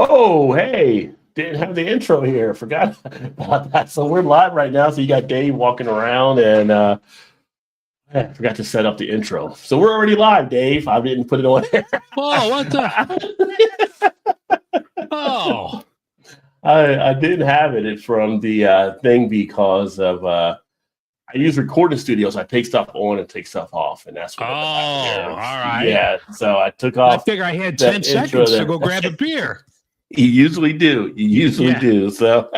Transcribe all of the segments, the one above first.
Oh, hey, didn't have the intro here. Forgot about that. So we're live right now. So you got Dave walking around and I forgot to set up the intro. So we're already live, Dave. I didn't put it on there. Oh, what the? Oh, I didn't have it from the thing because of I use recording studios. I take stuff on and take stuff off, and that's what happened there. all right. Yeah, so I took I off. figure I had that 10 intro seconds there. to go grab a beer. You usually do. You usually Yeah. do. So,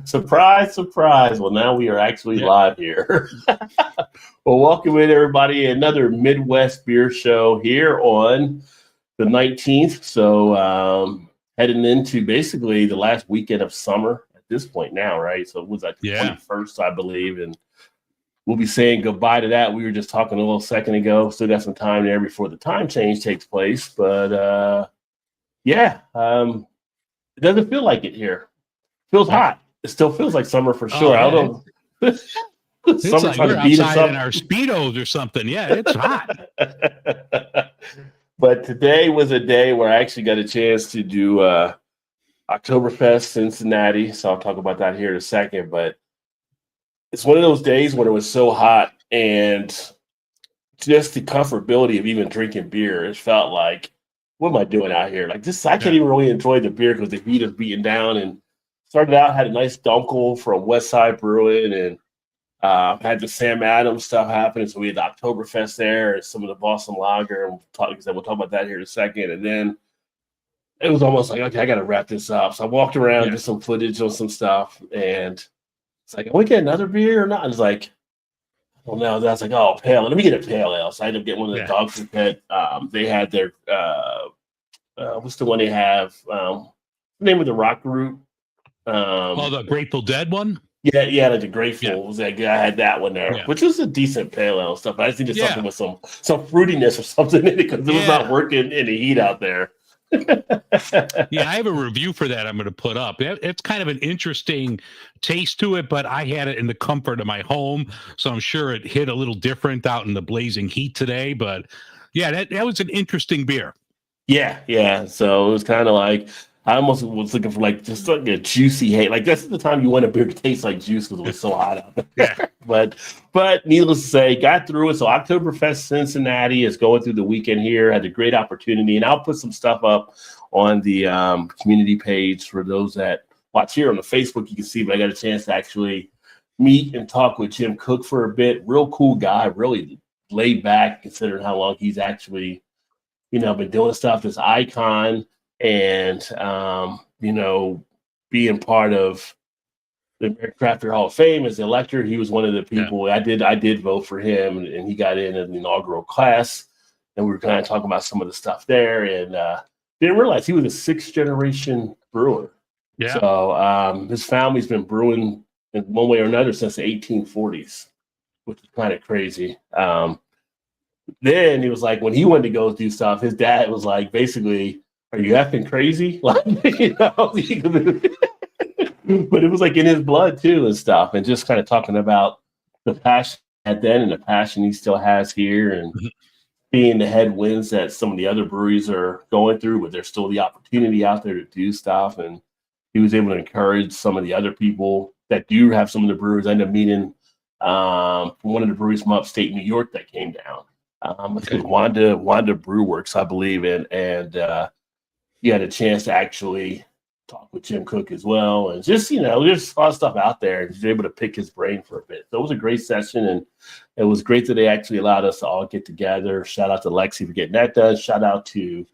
surprise, surprise. Well, now we are actually Yeah. live here. Well, welcome in, everybody. Another Midwest beer show here on the 19th. So, heading into basically the last weekend of summer at this point now, right? So, it was like the Yeah. 21st, I believe. And we'll be saying goodbye to that. We were just talking a little second ago. Still got some time there before the time change takes place. But, yeah, it doesn't feel like it here. It feels hot. It still feels like summer for sure. yeah. I don't know. It's Summer like trying we're to beat us outside in up. our Speedos or something. Yeah, it's hot. But today was a day where I actually got a chance to do Oktoberfest Cincinnati. So I'll talk about that here in a second. But it's one of those days when it was so hot and just the comfortability of even drinking beer. It felt like, what am I doing out here? Like this, I can't even really enjoy the beer because the heat is beating down. And started out, had a nice dunkel from West Side Brewing and had the Sam Adams stuff happening. So we had the Oktoberfest there and some of the Boston Lager. And we'll talk about that here in a second. And then it was almost like, okay, I got to wrap this up. So I walked around, did some footage on some stuff. And it's like, we get another beer or not? I was like, well, no, that's like, oh, pale. Let me get a pale ale. So I ended up getting one of the Dog's Pet. They had their, what's the one they have? The name of the rock group. The Grateful Dead one? Yeah, like the Grateful was that guy. I had that one there, which was a decent pale ale stuff. But I just needed something with some fruitiness or something in it because it was not working in the heat out there. Yeah, I have a review for that I'm going to put up. It's kind of an interesting taste to it, but I had it in the comfort of my home, so I'm sure it hit a little different out in the blazing heat today. But yeah, that was an interesting beer. Yeah. So it was kind of like I almost was looking for like just like a juicy hate. Like this is the time you want a beer to taste like juice because it was so hot out there. Yeah. But needless to say, got through it. So Oktoberfest Cincinnati is going through the weekend here. Had a great opportunity, and I'll put some stuff up on the community page for those that watch here on the Facebook. You can see, but I got a chance to actually meet and talk with Jim Cook for a bit. Real cool guy, really laid back considering how long he's actually, been doing stuff. This icon. And being part of the American Craft Beer Hall of Fame as the elector, he was one of the people. I did vote for him, and he got in the inaugural class. And we were kind of talking about some of the stuff there, and didn't realize he was a sixth generation brewer. Yeah. So his family's been brewing in one way or another since the 1840s, which is kind of crazy. Then he was like, when he wanted to go do stuff, his dad was like, basically, are you effing crazy? Like, but it was like in his blood too and stuff. And just kind of talking about the passion he had then and the passion he still has here and being the headwinds that some of the other breweries are going through, but there's still the opportunity out there to do stuff. And he was able to encourage some of the other people that do have some of the breweries. I ended up meeting from one of the breweries from upstate New York that came down. I think Wanda Brew Works, I believe, and you had a chance to actually talk with Jim Cook as well. And just, there's a lot of stuff out there and you're able to pick his brain for a bit. So it was a great session. And it was great that they actually allowed us to all get together. Shout out to Lexi for getting that done. Shout out to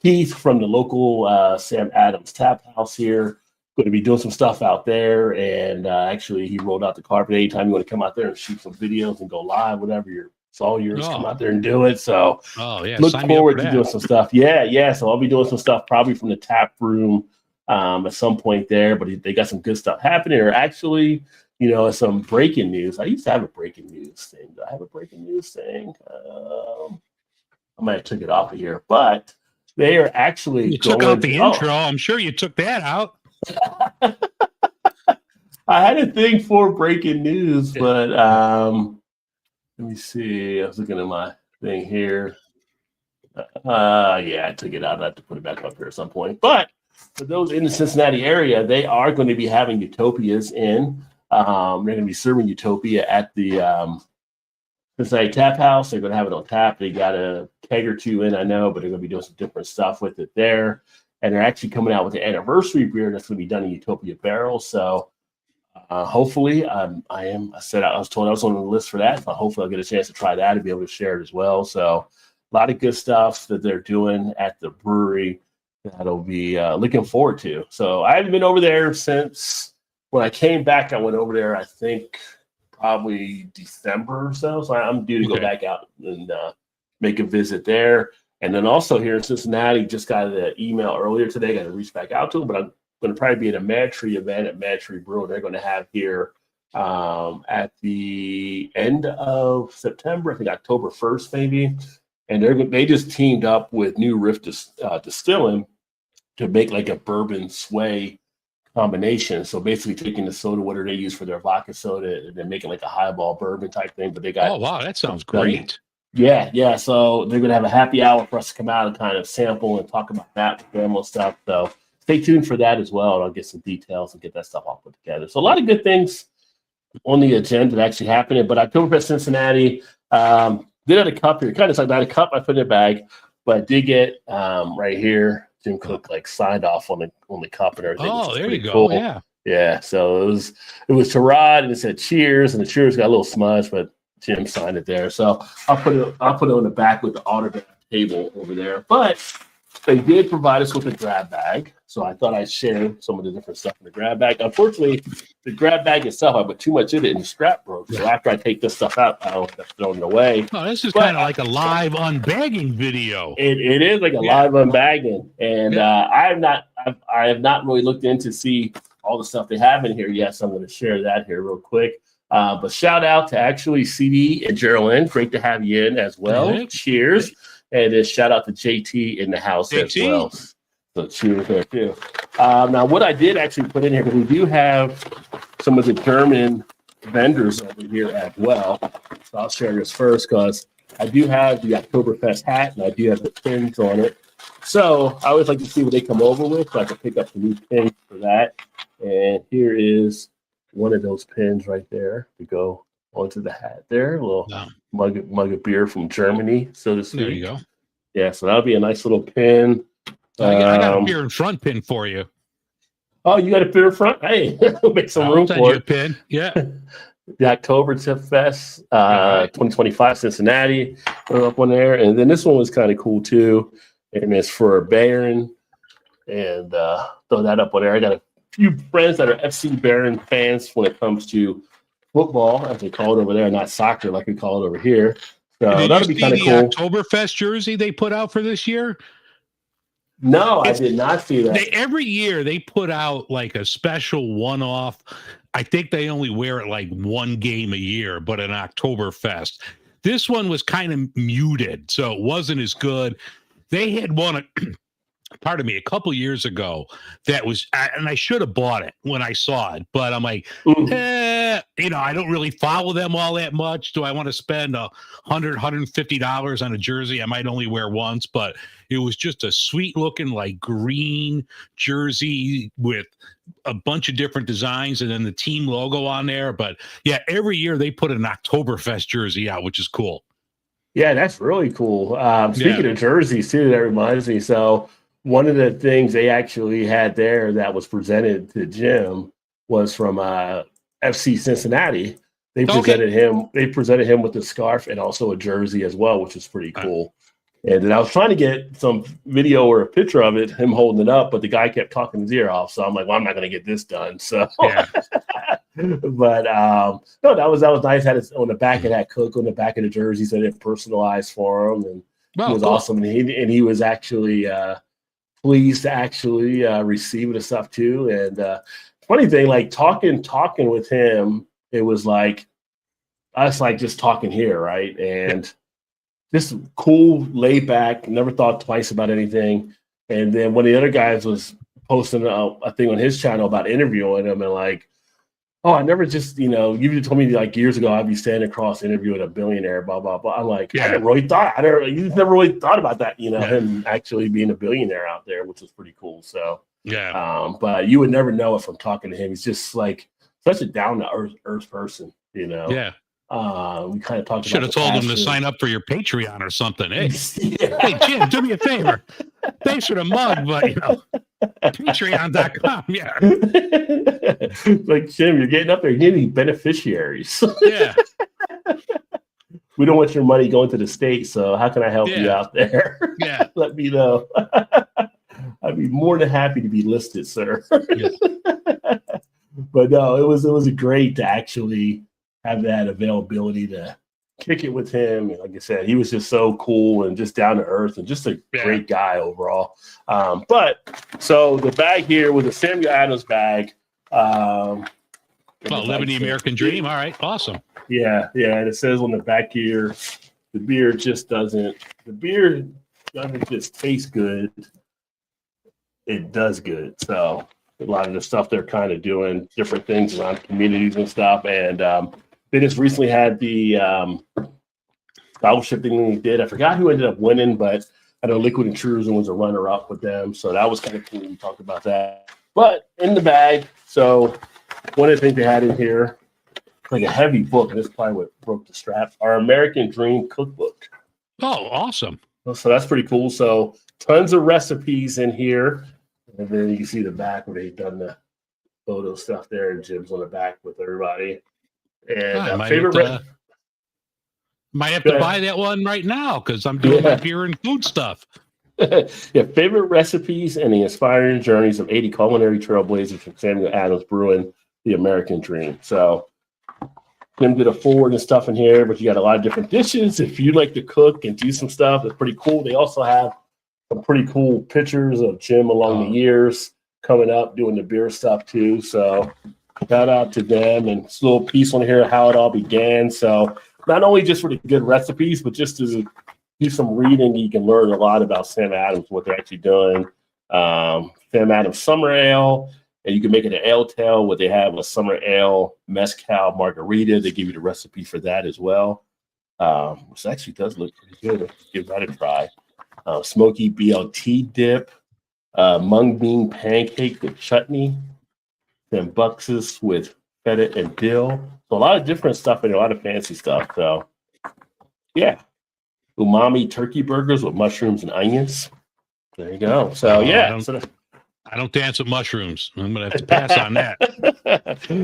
Keith from the local Sam Adams Tap House here. Going to be doing some stuff out there. And actually, he rolled out the carpet. Anytime you want to come out there and shoot some videos and go live, whatever it's all yours. Come out there and do it. So look forward to doing some stuff. Yeah. So I'll be doing some stuff probably from the tap room at some point there, but they got some good stuff happening. Or actually, some breaking news. I used to have a breaking news thing. Do I have a breaking news thing? I might have took it off of here, but they are actually took out the intro. I'm sure you took that out. I had a thing for breaking news, but let me see. I was looking at my thing here. Yeah, I took it out. I have to put it back up here at some point. But for those in the Cincinnati area, they are going to be having Utopias in. They're going to be serving Utopia at the Cincinnati Tap House. They're going to have it on tap. They got a keg or two in, I know, but they're going to be doing some different stuff with it there. And they're actually coming out with the anniversary beer that's going to be done in Utopia barrels. So hopefully, I was told I was on the list for that. So hopefully, I'll get a chance to try that and be able to share it as well. So a lot of good stuff that they're doing at the brewery that'll be looking forward to. So I haven't been over there since when I came back. I went over there, I think, probably December or so. So I'm due to go back out and make a visit there. And then also here in Cincinnati, just got an email earlier today. Got to reach back out to them, but I'm going to probably be at a Mad Tree event at Mad Tree Brew. They're going to have here at the end of September, I think October 1st maybe. And they just teamed up with New Riff Distilling to make like a bourbon sway combination. So basically taking the soda water they use for their vodka soda and then making like a highball bourbon type thing. But they got that sounds great. Yeah. So they're gonna have a happy hour for us to come out and kind of sample and talk about that with them and stuff. So stay tuned for that as well. And I'll get some details and get that stuff all put together. So a lot of good things on the agenda that actually happening. But Oktoberfest Cincinnati, did have a cup here. Kind of like not a cup I put in a bag, but I did get right here. Jim Cook like signed off on the cup and everything. Oh, there you go. Cool. Yeah. So it was to Rod and it said cheers, and the cheers got a little smudge, but Jim signed it there. So I'll put it on the back with the autograph table over there. But they did provide us with a grab bag. So I thought I'd share some of the different stuff in the grab bag. Unfortunately, the grab bag itself, I put too much in it and the strap broke. So after I take this stuff out, I don't have to throw it away. Oh, this is kind of like a live unbagging video. It is like a live unbagging. And I have not really looked in to see all the stuff they have in here yet. So I'm going to share that here real quick. But shout out to actually CD and Geraldine. Great to have you in as well. Yeah. Cheers. And then shout out to JT in the house as well. So cheers there too. Now, what I did actually put in here, because we do have some of the German vendors over here as well. So I'll share this first because I do have the Oktoberfest hat and I do have the pins on it. So I always like to see what they come over with so I can pick up the new pins for that. And here is one of those pins right there to go onto the hat there. A little mug of beer from Germany, so to speak. There you go. Yeah, so that'll be a nice little pin. I got a beer in front pin for you. Oh, you got a beer in front? Hey, we'll make some room for it. Pin. Yeah. The Oktoberfest 2025 Cincinnati. Put up on there. And then this one was kind of cool too. And it's for Baron. And throw that up on there. I got a few friends that are FC Baron fans when it comes to football, as they call it over there, not soccer like we call it over here. So that'll be kind of cool. Oktoberfest jersey they put out for this year? No, I did not see that. Every year they put out like a special one-off. I think they only wear it like one game a year, but an Oktoberfest. This one was kind of muted, so it wasn't as good. They had one, pardon me, a couple years ago that was, and I should have bought it when I saw it, but I'm like, I don't really follow them all that much. Do I want to spend $150 on a jersey I might only wear once? But it was just a sweet looking like green jersey with a bunch of different designs and then the team logo on there. But yeah, every year they put an Oktoberfest jersey out, which is cool. Yeah, that's really cool. Speaking of jerseys too, that reminds me. So one of the things they actually had there that was presented to Jim was from FC Cincinnati. They presented him. They presented him with a scarf and also a jersey as well, which is pretty cool. And then I was trying to get some video or a picture of it, him holding it up, but the guy kept talking his ear off. So I'm like, well, I'm not going to get this done. So, but no, that was nice. Had it on the back of that Cook on the back of the jersey, said it personalized for him, and it was awesome. And he was actually pleased to actually receive the stuff too. And funny thing, like talking with him, it was like us like just talking here, right? And just cool, laid back, never thought twice about anything. And then one of the other guys was posting a thing on his channel about interviewing him, and like Oh, I never just, you told me like years ago I'd be standing across interviewing a billionaire, blah, blah, blah. I'm like, I never really thought, you just never really thought about that, him actually being a billionaire out there, which was pretty cool. So, but you would never know it from talking to him. He's just like such a down to earth person, Yeah. We kind of talked Should have told him to sign up for your Patreon or something. Hey, hey, Jim, do me a favor. Thanks for the mug, but Patreon.com. Yeah. Like, Jim, you're getting up there. You need beneficiaries. Yeah. We don't want your money going to the state, so how can I help you out there? Yeah. Let me know. I'd be more than happy to be listed, sir. Yeah. But no, it was great to actually have that availability to kick it with him. And like I said, he was just so cool and just down to earth and just a great guy overall. But so the bag here was a Samuel Adams bag. Living the American dream. All right. Awesome. Yeah. And it says on the back here, the beer doesn't just taste good. It does good. So a lot of the stuff they're kind of doing different things around communities and stuff. And they just recently had the scholarship thing we did. I forgot who ended up winning, but I know Liquid Intrusion was a runner up with them. So that was kind of cool. We talked about that. But in the bag, so one of the things they had in here, like a heavy book, and this is probably what broke the strap, our American Dream Cookbook. Oh, awesome. So that's pretty cool. So tons of recipes in here. And then you can see the back where they've done the photo stuff there, and Jim's on the back with everybody. And might have to buy that one right now because I'm doing my beer and food stuff. Favorite recipes and the inspiring journeys of 80 culinary trailblazers from Samuel Adams brewing the American Dream. So Jim did a forward and stuff in here, but you got a lot of different dishes. If you like to cook and do some stuff, it's pretty cool. They also have some pretty cool pictures of Jim along the years coming up doing the beer stuff too. So shout out to them, and it's a little piece on here how it all began. So not only just for the good recipes, but just to do some reading, you can learn a lot about Sam Adams, what they're actually doing. Sam Adams Summer Ale, and you can make it an ale tail where they have a summer ale mezcal margarita. They give you the recipe for that as well, which actually does look pretty good. Let's give that a try. Smoky BLT dip, mung bean pancake with chutney, then buxus with feta and dill. So a lot of different stuff and a lot of fancy stuff. So yeah, umami turkey burgers with mushrooms and onions. There you go. So I don't dance with mushrooms. I'm gonna have to pass on that.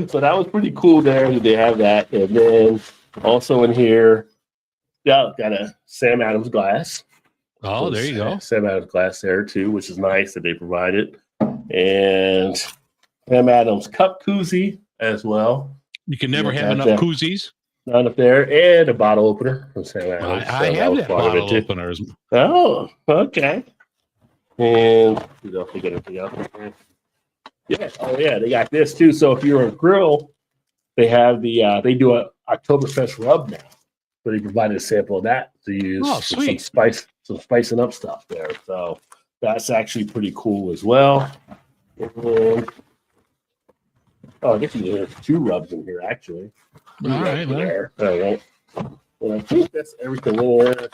So that was pretty cool there that they have that. And then also in here, got a Sam Adams glass. Oh, there you go. Sam Adams glass there too, which is nice that they provided. And Sam Adams cup koozie as well. You can never have enough koozies. Not up there. And a bottle opener from Sam Adams. I have that bottle opener. Oh, okay. And they got anything else? Yeah. Oh, yeah. They got this too. So if you're a grill, they have they do a Oktoberfest rub now. So they provided a sample of that to use some spicing up stuff there. So that's actually pretty cool as well. And, I guess there's 2 rubs in here actually. All right. All right. And I think that's everything in there.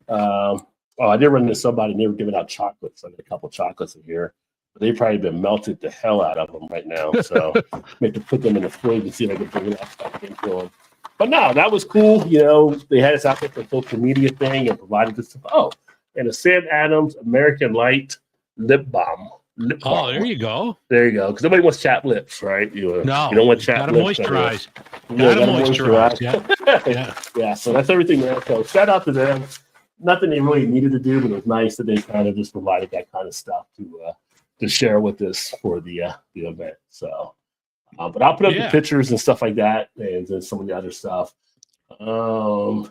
I did run into somebody and they were giving out chocolates. I got a couple chocolates in here. But they've probably been melted the hell out of them right now. So I have to put them in the fridge and see if I can bring that stuff into them. But no, that was cool. They had us out there for a social media thing and provided this stuff. Oh, and a Sam Adams American Light lip balm. Oh, there you go. There you go. Because nobody wants chapped lips, right? You don't want chapped lips. Moisturize. Gotta moisturize. Yeah. So that's everything there. So shout out to them. Nothing they really needed to do, but it was nice that they kind of just provided that kind of stuff to share with us for the event. So, but I'll put up the pictures and stuff like that, and then some of the other stuff.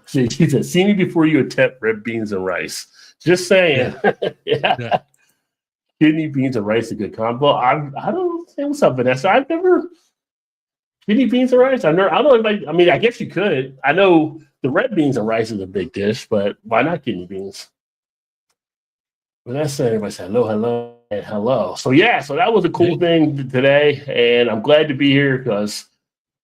She said, "See me before you attempt red beans and rice." Just saying. Yeah. Kidney beans and rice is a good combo. I don't say what's up, Vanessa. I've never kidney beans and rice. I don't know. I guess you could. I know the red beans and rice is a big dish, but why not kidney beans? Vanessa, everybody said hello, and hello. So so that was a cool thing today, and I'm glad to be here because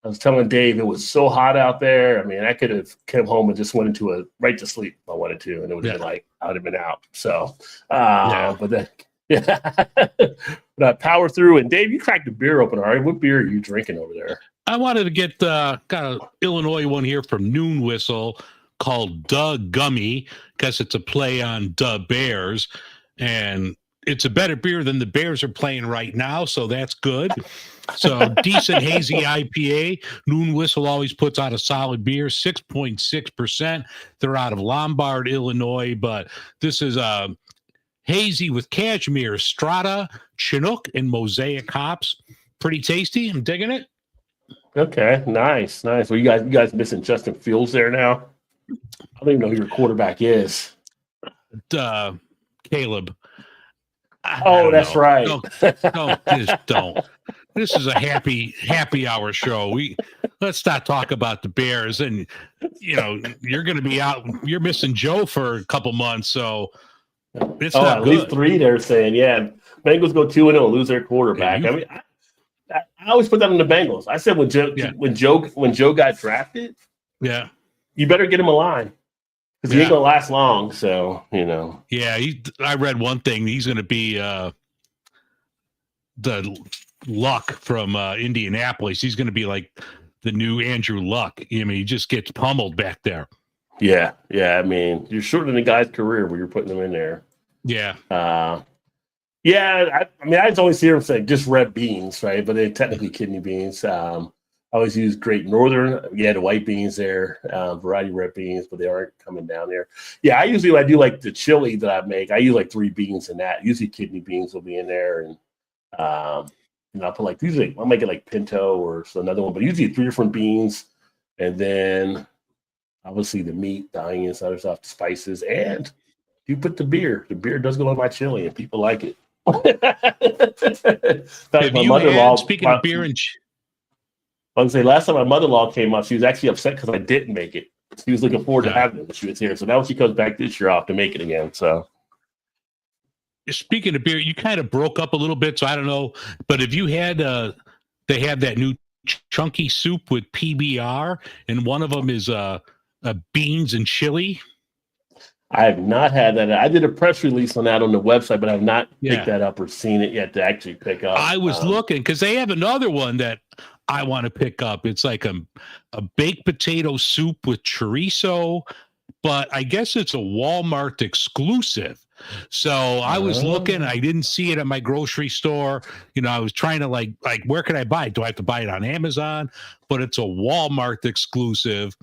I was telling Dave it was so hot out there. I mean, I could have come home and just went into right to sleep if I wanted to, and it would have been like I would have been out. So, but then but I power through. And Dave, you cracked the beer open, all right? What beer are you drinking over there? I wanted to get got an Illinois one here from Noon Whistle called Duh Gummy because it's a play on Duh Bears, and it's a better beer than the Bears are playing right now, so that's good. So decent hazy IPA. Noon Whistle always puts out a solid beer, 6.6%. They're out of Lombard, Illinois, but this is hazy with cashmere, strata, chinook, and mosaic hops. Pretty tasty. I'm digging it. Okay, nice. Well, you guys missing Justin Fields there now? I don't even know who your quarterback is. Caleb. Oh, that's right. Don't. This is a happy hour show. Let's not talk about the Bears. And you're going to be out. You're missing Joe for a couple months, so it's not at good. least 3. They're saying, Bengals go 2-0 and lose their quarterback. I mean, I always put that on the Bengals. I said when Joe got drafted, you better get him a line. Because he ain't gonna last long, so Yeah, I read one thing. He's gonna be the Luck from Indianapolis. He's gonna be like the new Andrew Luck. I mean, he just gets pummeled back there. Yeah. I mean, you're shortening the guy's career when you're putting him in there. Yeah. I just always hear him say just red beans, right? But they're technically kidney beans. I always use Great Northern. Yeah, the white beans there, variety of red beans, but they aren't coming down there. Yeah, when I do like the chili that I make, I use like 3 beans in that. Usually kidney beans will be in there, and I'll put I'll make it like pinto or another one, but usually 3 different beans, and then obviously the meat, the onions, other stuff, the spices, and you put the beer. The beer does go on my chili, and people like it. Speaking of beer and I was going to say, last time my mother-in-law came up, she was actually upset because I didn't make it. She was looking forward to having it when she was here. So now when she comes back this year, I'll have to make it again. So, speaking of beer, you kind of broke up a little bit, so I don't know. But if you had, they have that new chunky soup with PBR, and one of them is beans and chili. I have not had that. I did a press release on that on the website, but I've not picked that up or seen it yet to actually pick up. I was looking because they have another one that I want to pick up. It's like a baked potato soup with chorizo, but I guess it's a Walmart exclusive. So I was looking, I didn't see it at my grocery store. I was trying to like where can I buy it? Do I have to buy it on Amazon? But it's a Walmart exclusive.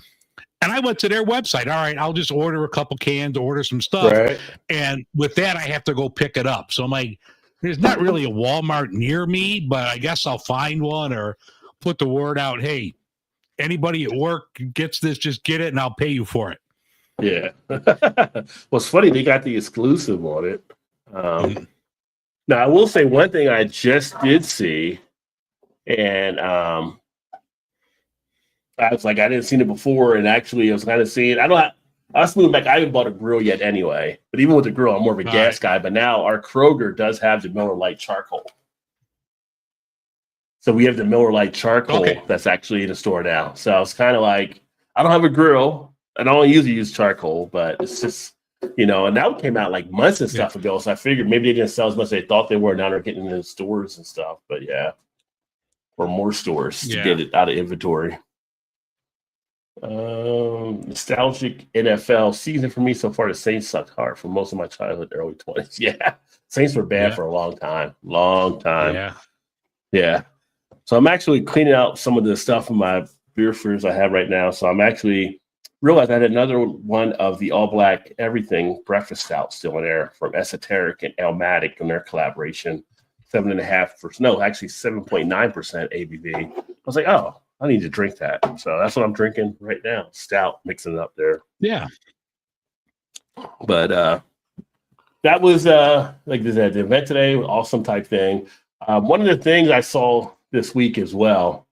And I went to their website. All right, I'll just order a couple cans, order some stuff. Right. And with that, I have to go pick it up. So I'm like, there's not really a Walmart near me, but I guess I'll find one or put the word out. Hey, anybody at work gets this, just get it and I'll pay you for it. Yeah. Well, it's funny. They got the exclusive on it. Now, I will say one thing I just did see, and I was like, I didn't seen it before, and actually I was kind of seeing. I was moving back. I haven't bought a grill yet anyway, but even with the grill, I'm more of a gas guy. But now our Kroger does have the Miller Lite charcoal. So we have the Miller Lite charcoal that's actually in the store now. So I was kind of like, I don't have a grill, and I don't usually use charcoal, but it's just, and that came out like months and stuff ago. So I figured maybe they didn't sell as much as they thought they were. Now they're getting into the stores and stuff. But or more stores to get it out of inventory. Nostalgic NFL season for me so far. The Saints sucked hard for most of my childhood, early 20s. Yeah, Saints were bad for a long time. Yeah. So I'm actually cleaning out some of the stuff in my beer freezers I have right now. So I'm actually realized I had another one of the all black everything breakfast stout still in there from Esoteric and Elmatic in their collaboration. 7.9% ABV. I was like, oh, I need to drink that. So that's what I'm drinking right now. Stout, mixing it up there. Yeah. But that was like this at the event today, awesome type thing. One of the things I saw this week as well,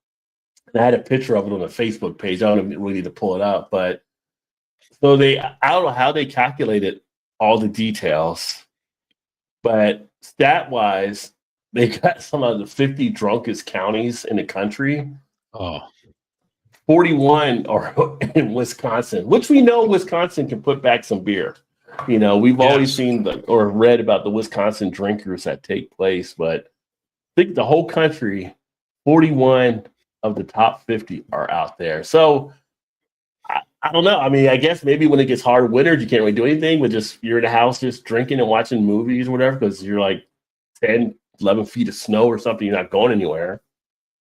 and I had a picture of it on the Facebook page. I don't really need to pull it up, but so I don't know how they calculated all the details, but stat wise, they got some of the 50 drunkest counties in the country. Oh, 41 are in Wisconsin, which we know Wisconsin can put back some beer. We've always seen or read about the Wisconsin drinkers that take place, but I think the whole country, 41 of the top 50 are out there. So I don't know. I mean, I guess maybe when it gets hard winters, you can't really do anything, but you're in the house just drinking and watching movies or whatever, because you're like 10, 11 feet of snow or something. You're not going anywhere.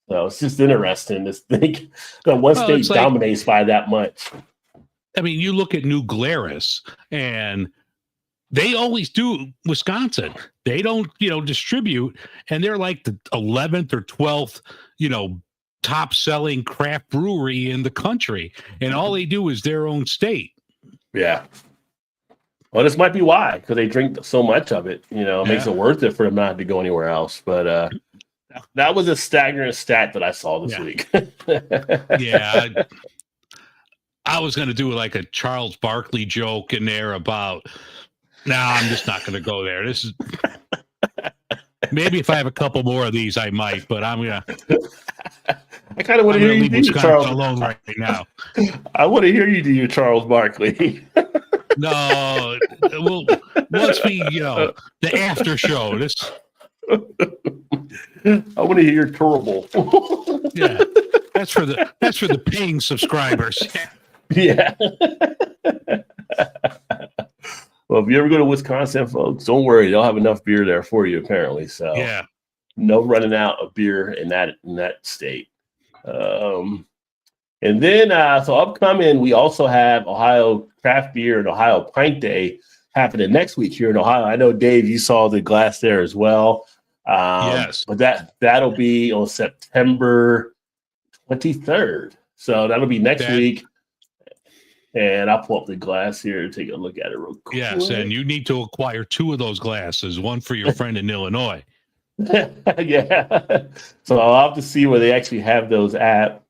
So it's just interesting to think that one state dominates by that much. I mean, you look at New Glarus, and they always do Wisconsin. They don't, distribute, and they're like the 11th or 12th, top selling craft brewery in the country, and all they do is their own state. Yeah. Well, this might be why, because they drink so much of it. It makes it worth it for them not to go anywhere else. But that was a staggering stat that I saw this week. Yeah. I was going to do like a Charles Barkley joke in there about, I'm just not going to go there. This is maybe if I have a couple more of these, I might, but I'm going to. I kind of want to hear you do your Charles alone right now. I want to hear you do your Charles Barkley. No, well, once we, the after show. I want to hear your terrible. Yeah, that's for the paying subscribers. Yeah. Well, if you ever go to Wisconsin, folks, don't worry, they'll have enough beer there for you. Apparently, so yeah, no running out of beer in that state. And then so upcoming, we also have Ohio Craft Beer and Ohio Pint Day happening next week here in Ohio. I know, Dave, you saw the glass there as well. Yes, but that'll be on September 23rd. So that'll be next week. And I'll pull up the glass here and take a look at it real quick. Yes, and you need to acquire 2 of those glasses, one for your friend in Illinois. Yeah. So I'll have to see where they actually have those at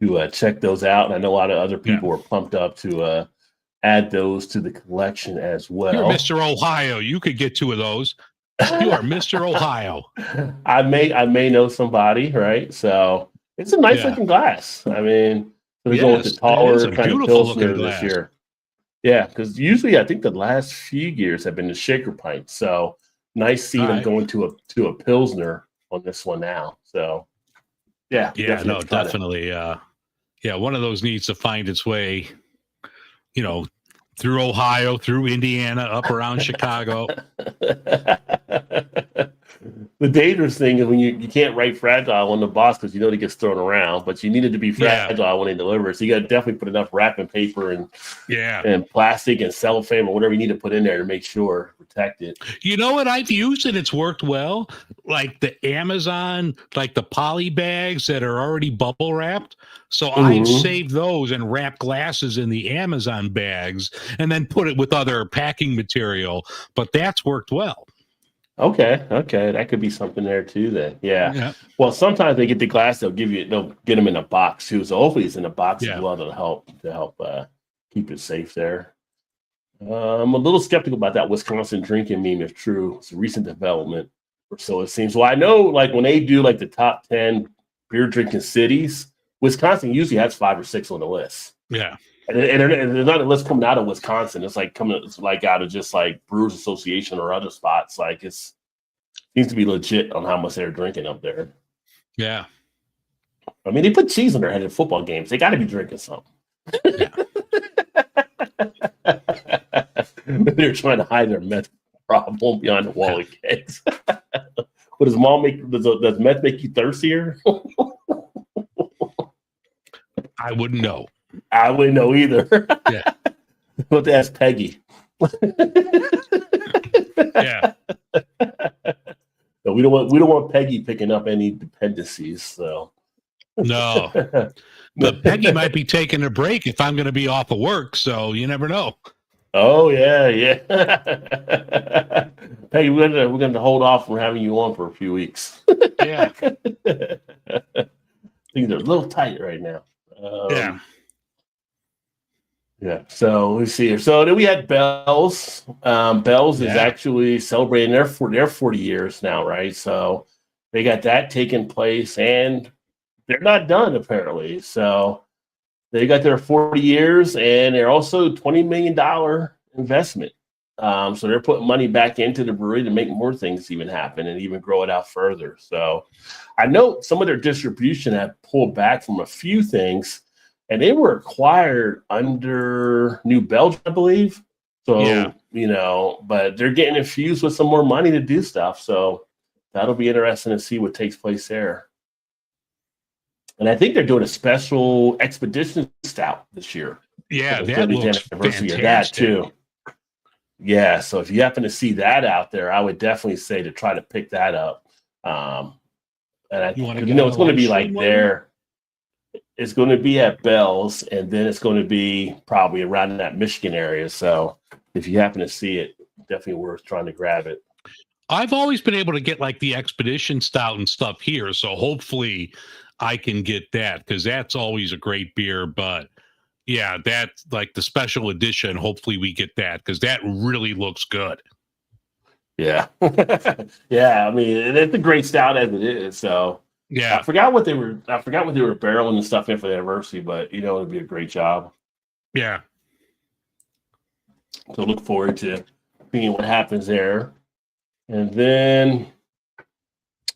to check those out. And I know a lot of other people were pumped up to add those to the collection as well. You're Mr. Ohio. You could get 2 of those. You are Mr. Ohio. I may know somebody, right? So it's a nice looking glass. I mean, we're going with the taller kind of Pilsner this year. Yeah, because usually I think the last few years have been the shaker pint. So nice seeing them going to a Pilsner on this one now. So yeah, definitely. One of those needs to find its way, through Ohio, through Indiana, up around Chicago. The dangerous thing is when you can't write fragile on the box because it gets thrown around, but you need it to be fragile when they deliver. So you got to definitely put enough wrapping paper and plastic and cellophane or whatever you need to put in there to make sure protect it. You know what I've used and it's worked well? Like the Amazon, like the poly bags that are already bubble wrapped. So I've saved those and wrapped glasses in the Amazon bags and then put it with other packing material. But that's worked well. Okay, that could be something there too. Then, yeah. Well, sometimes they get the glass; they'll get them in a box too. So hopefully, it's in a box as well to help keep it safe there. I'm a little skeptical about that Wisconsin drinking meme. If true, it's a recent development, or so it seems. Well, I know, like when they do like the top 10 beer drinking cities, Wisconsin usually has 5 or 6 on the list. Yeah. And there's not a list coming out of Wisconsin. It's like out of just like Brewers Association or other spots. Like it seems to be legit on how much they're drinking up there. Yeah. I mean, they put cheese in their head at football games. They got to be drinking something. Yeah. They're trying to hide their meth problem behind the wall of kegs. What does mom make? Does meth make you thirstier? I wouldn't know. I wouldn't know either. Yeah. We'll have to ask Peggy. Yeah. No, we don't want Peggy picking up any dependencies. So no. But Peggy might be taking a break if I'm going to be off of work, so you never know. Oh yeah. Peggy, we're going to hold off from having you on for a few weeks. Yeah. Things are a little tight right now. Yeah. So let's see here. So then we had Bell's. Bell's is actually celebrating their 40 years now, right? So they got that taking place, and they're not done apparently. So they got their 40 years, and they're also $20 million investment. So they're putting money back into the brewery to make more things even happen and even grow it out further. So I know some of their distribution have pulled back from a few things, and they were acquired under New Belgium, I believe. So, but they're getting infused with some more money to do stuff. So that'll be interesting to see what takes place there. And I think they're doing a special expedition stout this year. Yeah, that looks fantastic. Of that too. Yeah, so if you happen to see that out there, I would definitely say to try to pick that up. And it's going to be like there. It's going to be at Bell's, and then it's going to be probably around that Michigan area. So if you happen to see it, definitely worth trying to grab it. I've always been able to get like the expedition stout and stuff here, so hopefully I can get that, because that's always a great beer. But yeah, that's like the special edition. Hopefully we get that, because that really looks good. Yeah. Yeah. I mean, it's a great stout as it is. So yeah, I forgot what they were barreling and stuff in for the anniversary, but it'd be a great job. Yeah. So look forward to seeing what happens there. And then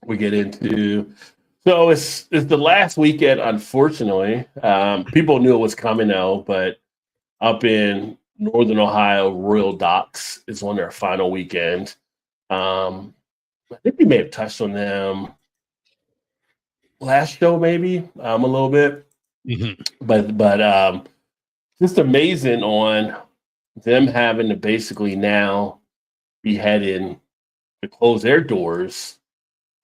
we get into, so it's the last weekend, unfortunately. People knew it was coming though, but up in Northern Ohio, Royal Docks is on their final weekend. I think we may have touched on them last show, maybe a little bit, but just amazing on them having to basically now be heading to close their doors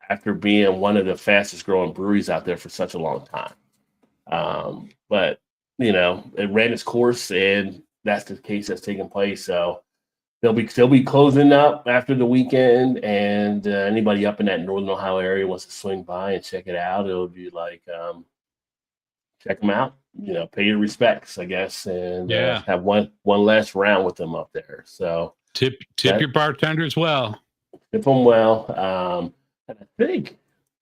after being one of the fastest growing breweries out there for such a long time. But it ran its course, and that's the case that's taking place. So they'll be closing up after the weekend, and anybody up in that Northern Ohio area wants to swing by and check it out. It'll be like, check them out, pay your respects, I guess, and have one last round with them up there. So tip your bartender as well. Tip them well. And I think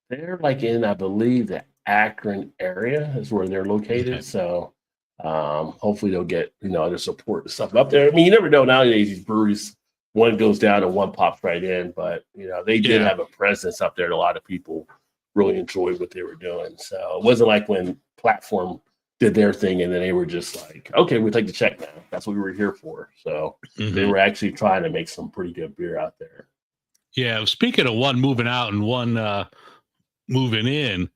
they're like in, I believe, the Akron area is where they're located. Okay. So hopefully they'll get their support and stuff up there. I mean, you never know nowadays. These breweries, one goes down and one pops right in, but they did have a presence up there, and a lot of people really enjoyed what they were doing. So it wasn't like when Platform did their thing and then they were just like, okay, we'll take the check now. That's what we were here for. So they were actually trying to make some pretty good beer out there. Yeah, speaking of one moving out and one moving in,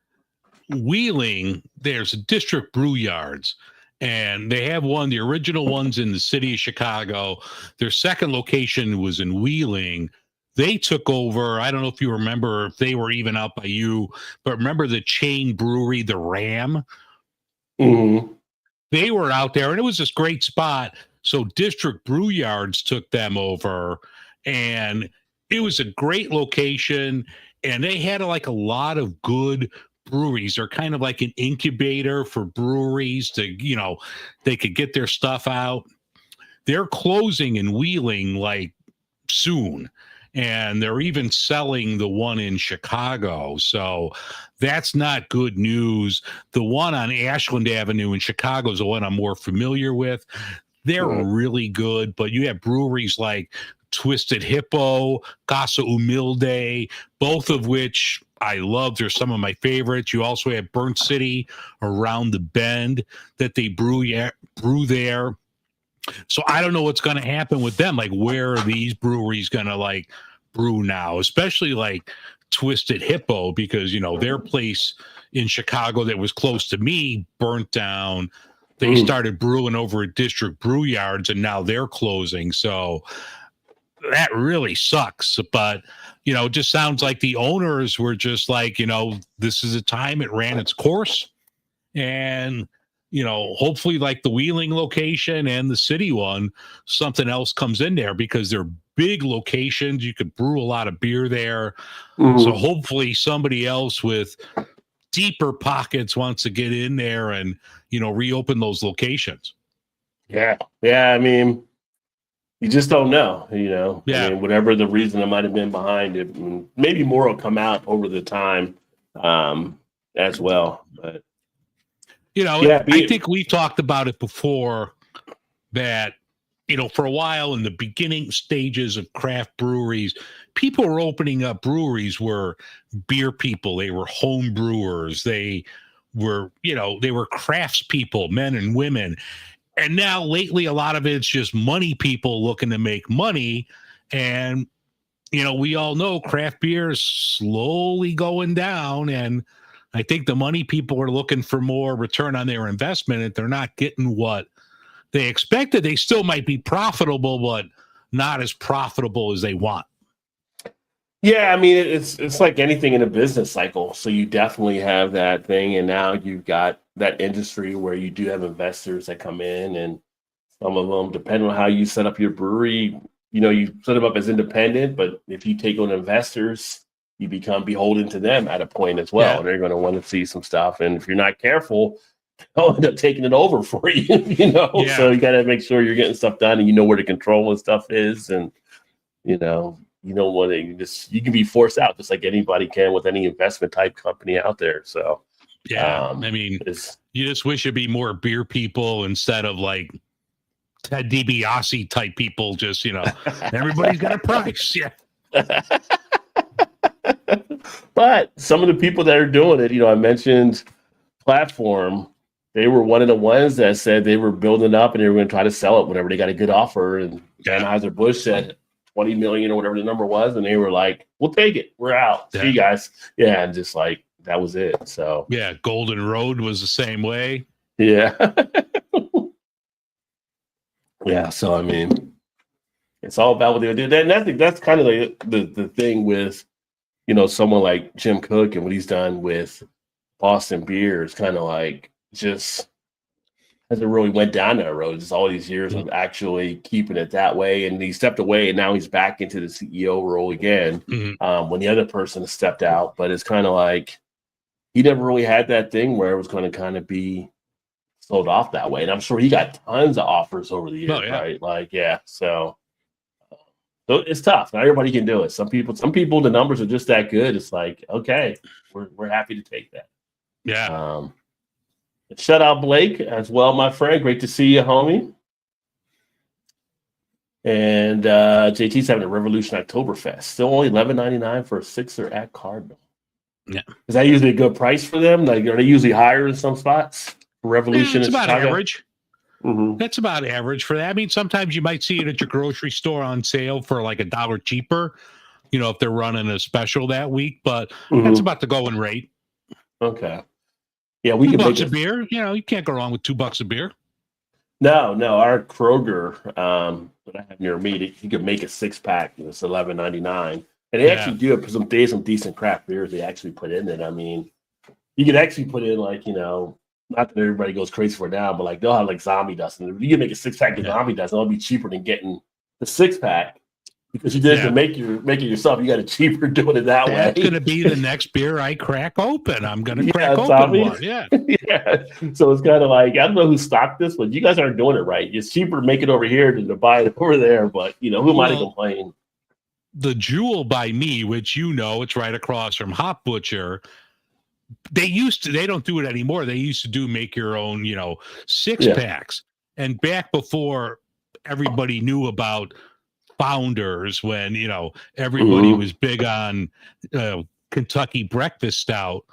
Wheeling, there's District Brew Yards, and they have the original ones in the city of Chicago. Their second location was in Wheeling. They took over, I don't know if you remember, if they were even out by you, but remember the chain brewery, the Ram? Mm-hmm. They were out there, and it was this great spot. So District Brew Yards took them over, and it was a great location, and they had like a lot of good breweries. They're kind of like an incubator for breweries to, they could get their stuff out. They're closing in Wheeling like soon, and they're even selling the one in Chicago. So that's not good news. The one on Ashland Avenue in Chicago is the one I'm more familiar with. They're really good, but you have breweries like Twisted Hippo, Casa Humilde, both of which I love. They're some of my favorites. You also have Burnt City around the bend that they brew there. So I don't know what's going to happen with them. Like, where are these breweries going to like brew now? Especially like Twisted Hippo, because their place in Chicago that was close to me burnt down. They started brewing over at District Brew Yards, and now they're closing. So that really sucks. But, it just sounds like the owners were just like, this is a time it ran its course. And, hopefully like the Wheeling location and the city one, something else comes in there, because they're big locations. You could brew a lot of beer there. So hopefully somebody else with deeper pockets wants to get in there and, reopen those locations. Yeah. I mean, you just don't know, Yeah. I mean, whatever the reason that might have been behind it, maybe more will come out over the time. as well. But I think we've talked about it before that, for a while in the beginning stages of craft breweries, people were opening up breweries were beer people. They were home brewers. They were, they were crafts people, men and women. And now lately, a lot of it's just money people looking to make money. And, we all know craft beer is slowly going down. And I think the money people are looking for more return on their investment. If they're not getting what they expected, they still might be profitable, but not as profitable as they want. Yeah, I mean, it's like anything in a business cycle. So you definitely have that thing, and now you've got that industry where you do have investors that come in, and some of them, depending on how you set up your brewery, you set them up as independent, but if you take on investors, you become beholden to them at a point as well. And they're going to want to see some stuff. And if you're not careful, they'll end up taking it over for you, So you got to make sure you're getting stuff done and you know where the control and stuff is. And, you don't want to you can be forced out just like anybody can with any investment type company out there. So, I mean, you just wish it'd be more beer people instead of like Ted DiBiase type people. Just, everybody's got a price. Yeah. But some of the people that are doing it, I mentioned Platform. They were one of the ones that said they were building up and they were going to try to sell it whenever they got a good offer. And Anheuser-Busch said 20 million or whatever the number was. And they were like, we'll take it. We're out. See you guys. Yeah. And just like, that was it. So, yeah. Golden Road was the same way. Yeah. Yeah. So, I mean, it's all about what they do. And I think that's kind of the thing with, someone like Jim Cook and what he's done with Boston Beer is kind of like just hasn't really went down that road. Just all these years of actually keeping it that way. And he stepped away and now he's back into the CEO role again when the other person has stepped out. But it's kind of like he never really had that thing where it was going to kind of be sold off that way. And I'm sure he got tons of offers over the years, right? Like, so it's tough. Not everybody can do it. Some people, the numbers are just that good. It's like, okay, we're happy to take that. Yeah. Shout out Blake as well, my friend. Great to see you, homie. And JT's having a Revolution Oktoberfest. Still only $11.99 for a sixer at Cardinal. Yeah. Is that usually a good price for them? Like, are they usually higher in some spots? Revolution it's about Chicago? Average. That's about average for that. I mean, sometimes you might see it at your grocery store on sale for like $1 cheaper, if they're running a special that week, but that's about the going rate. Okay. Yeah, we $2 a beer. You can't go wrong with $2 a beer. No, our Kroger that I have near me, you can make a 6-pack. It's $11.99, and they actually do have some decent craft beers they actually put in it. I mean, you could actually put in like not that everybody goes crazy for it now, but like they'll have like Zombie Dust, and if you can make a 6-pack of Zombie Dust, it'll be cheaper than getting the 6-pack. Because you did to make it yourself, you got it cheaper doing it that way. That's going to be the next beer I crack open. I'm going to crack open one. Yeah. Yeah. So it's kind of like, I don't know who stocked this, but you guys aren't doing it right. It's cheaper to make it over here than to buy it over there. But, who am I to complain? The Jewel by me, which it's right across from Hop Butcher. They don't do it anymore. They used to make your own, 6-packs. And back before everybody knew about Founders, when everybody was big on Kentucky breakfast stout,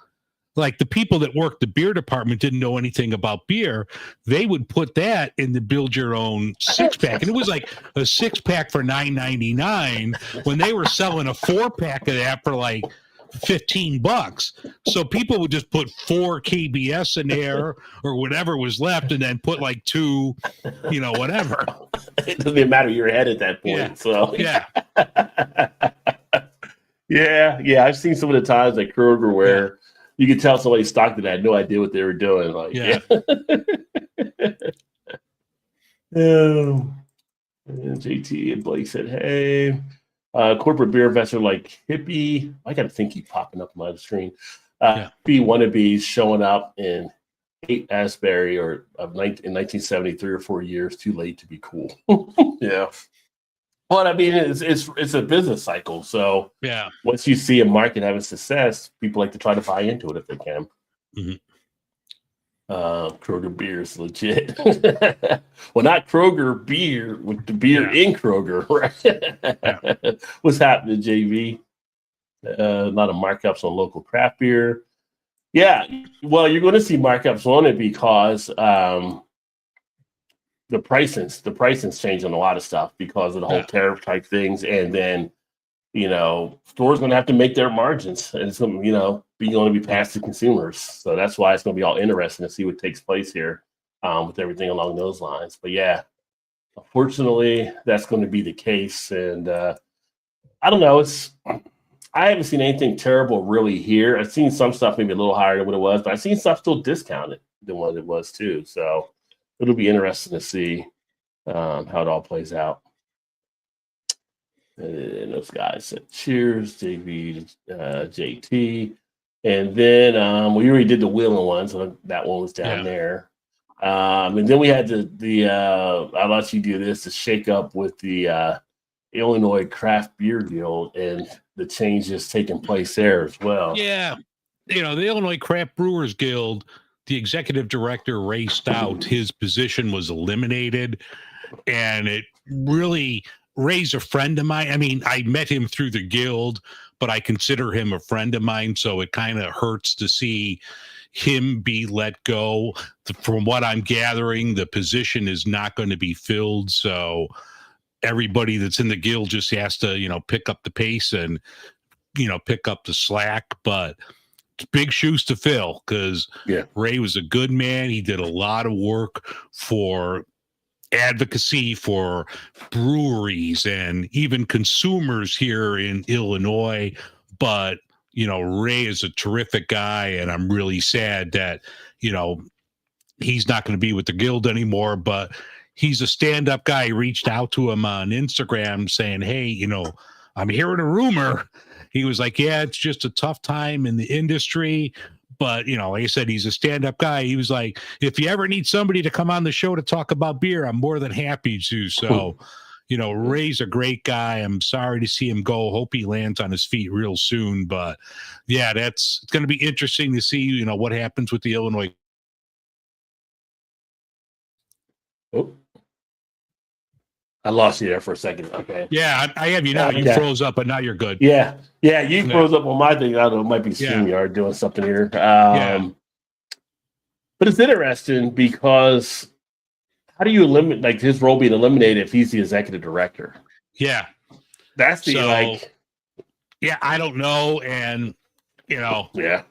like the people that worked the beer department didn't know anything about beer. They would put that in the build your own 6-pack, and it was like a 6-pack for $9.99 when they were selling a 4-pack of that for like $15. So people would just put 4 KBS in there or whatever was left, and then put like 2, whatever. It doesn't even matter. You're ahead at that point. Yeah. So yeah. Yeah. I've seen some of the times at Kroger where you could tell somebody stocked it, had no idea what they were doing. Like, And JT and Blake said, hey. Corporate beer investor like Hippie. I got to think keep popping up on my screen. Hippie wannabes showing up in 8 Asbury in 1973 or 4 years. Too late to be cool. Yeah. But I mean, it's a business cycle. So once you see a market having success, people like to try to buy into it if they can. Mm-hmm. Kroger beer is legit. Well, not Kroger beer with the beer in Kroger, right? Yeah. What's happening, JV? A lot of markups on local craft beer. Yeah, well, you're going to see markups on it because the pricing's changed on a lot of stuff because of the whole tariff type things, and then stores going to have to make their margins, and it's going to be passed to consumers. So that's why it's going to be all interesting to see what takes place here with everything along those lines. But yeah, unfortunately, that's going to be the case, and I don't know. I haven't seen anything terrible really here. I've seen some stuff maybe a little higher than what it was, but I've seen stuff still discounted than what it was too. So it'll be interesting to see how it all plays out. And those guys said cheers, JV, JT. And then we already did the wheeling one, so that one was down there. And then we had the I'll let you do this, to shake up with the Illinois craft beer deal and the changes taking place there as well. Yeah. The Illinois Craft Brewers Guild, the executive director, Ray Stout, his position was eliminated. And it really, Ray's a friend of mine. I mean, I met him through the guild, but I consider him a friend of mine. So it kind of hurts to see him be let go. From what I'm gathering, the position is not going to be filled. So everybody that's in the guild just has to, pick up the pace and, pick up the slack. But it's big shoes to fill because Ray was a good man. He did a lot of work for advocacy for breweries and even consumers here in Illinois. But, Ray is a terrific guy, and I'm really sad that, he's not going to be with the guild anymore. But he's a stand-up guy. He reached out to him on Instagram saying, hey, I'm hearing a rumor. He was like, yeah, it's just a tough time in the industry. But, like I said, he's a stand-up guy. He was like, if you ever need somebody to come on the show to talk about beer, I'm more than happy to. So, Ray's a great guy. I'm sorry to see him go. Hope he lands on his feet real soon. But, yeah, it's going to be interesting to see, what happens with the Illinois. Oh, I lost you there for a second. Okay. Yeah, I have you now. You froze up, but now you're good. Yeah, you froze up on my thing. I don't know, it might be StreamYard doing something here. But it's interesting because how do you eliminate, like, his role being eliminated if he's the executive director? Yeah. That's the Yeah, I don't know. And, whatever.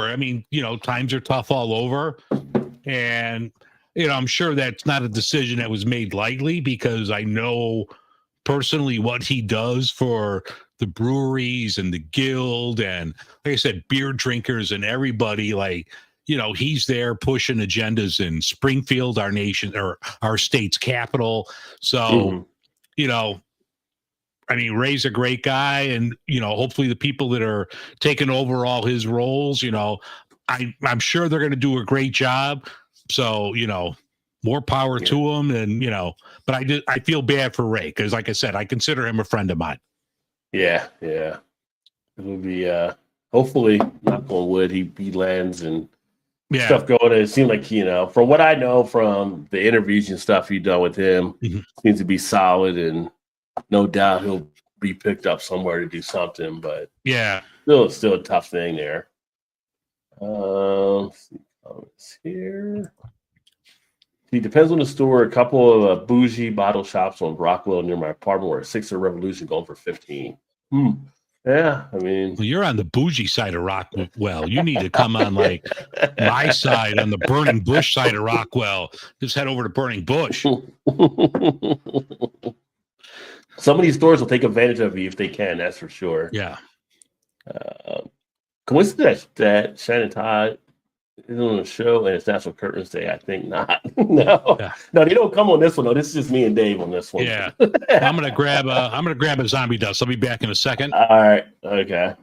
I mean, times are tough all over. And, I'm sure that's not a decision that was made lightly, because I know personally what he does for the breweries and the guild and, like I said, beer drinkers and everybody. Like, he's there pushing agendas in Springfield, our nation, or our state's capital. So, I mean, Ray's a great guy, and, hopefully the people that are taking over all his roles, I'm sure they're going to do a great job. So, more power to him. And, but I feel bad for Ray, because, like I said, I consider him a friend of mine. Yeah. It will be, hopefully, knock on wood, he lands and stuff going. It seemed like, from what I know from the interviews and stuff you've done with him, seems to be solid, and no doubt he'll be picked up somewhere to do something. But still a tough thing there. Let's see comments here. It depends on the store. A couple of bougie bottle shops on Brockwell near my apartment were a Sixer Revolution going for $15. Yeah, I mean, well, you're on the bougie side of Rockwell. You need to come on like my side, on the Burning Bush side of Rockwell. Just head over to Burning Bush. Some of these stores will take advantage of you if they can. That's for sure. Yeah. Coincidence that Shannon Todd is on the show and it's National Curtains Day? I think not. No, they don't come on this one. No, this is just me and Dave on this one. Yeah, I'm gonna grab a zombie dust. I'll be back in a second. All right. Okay.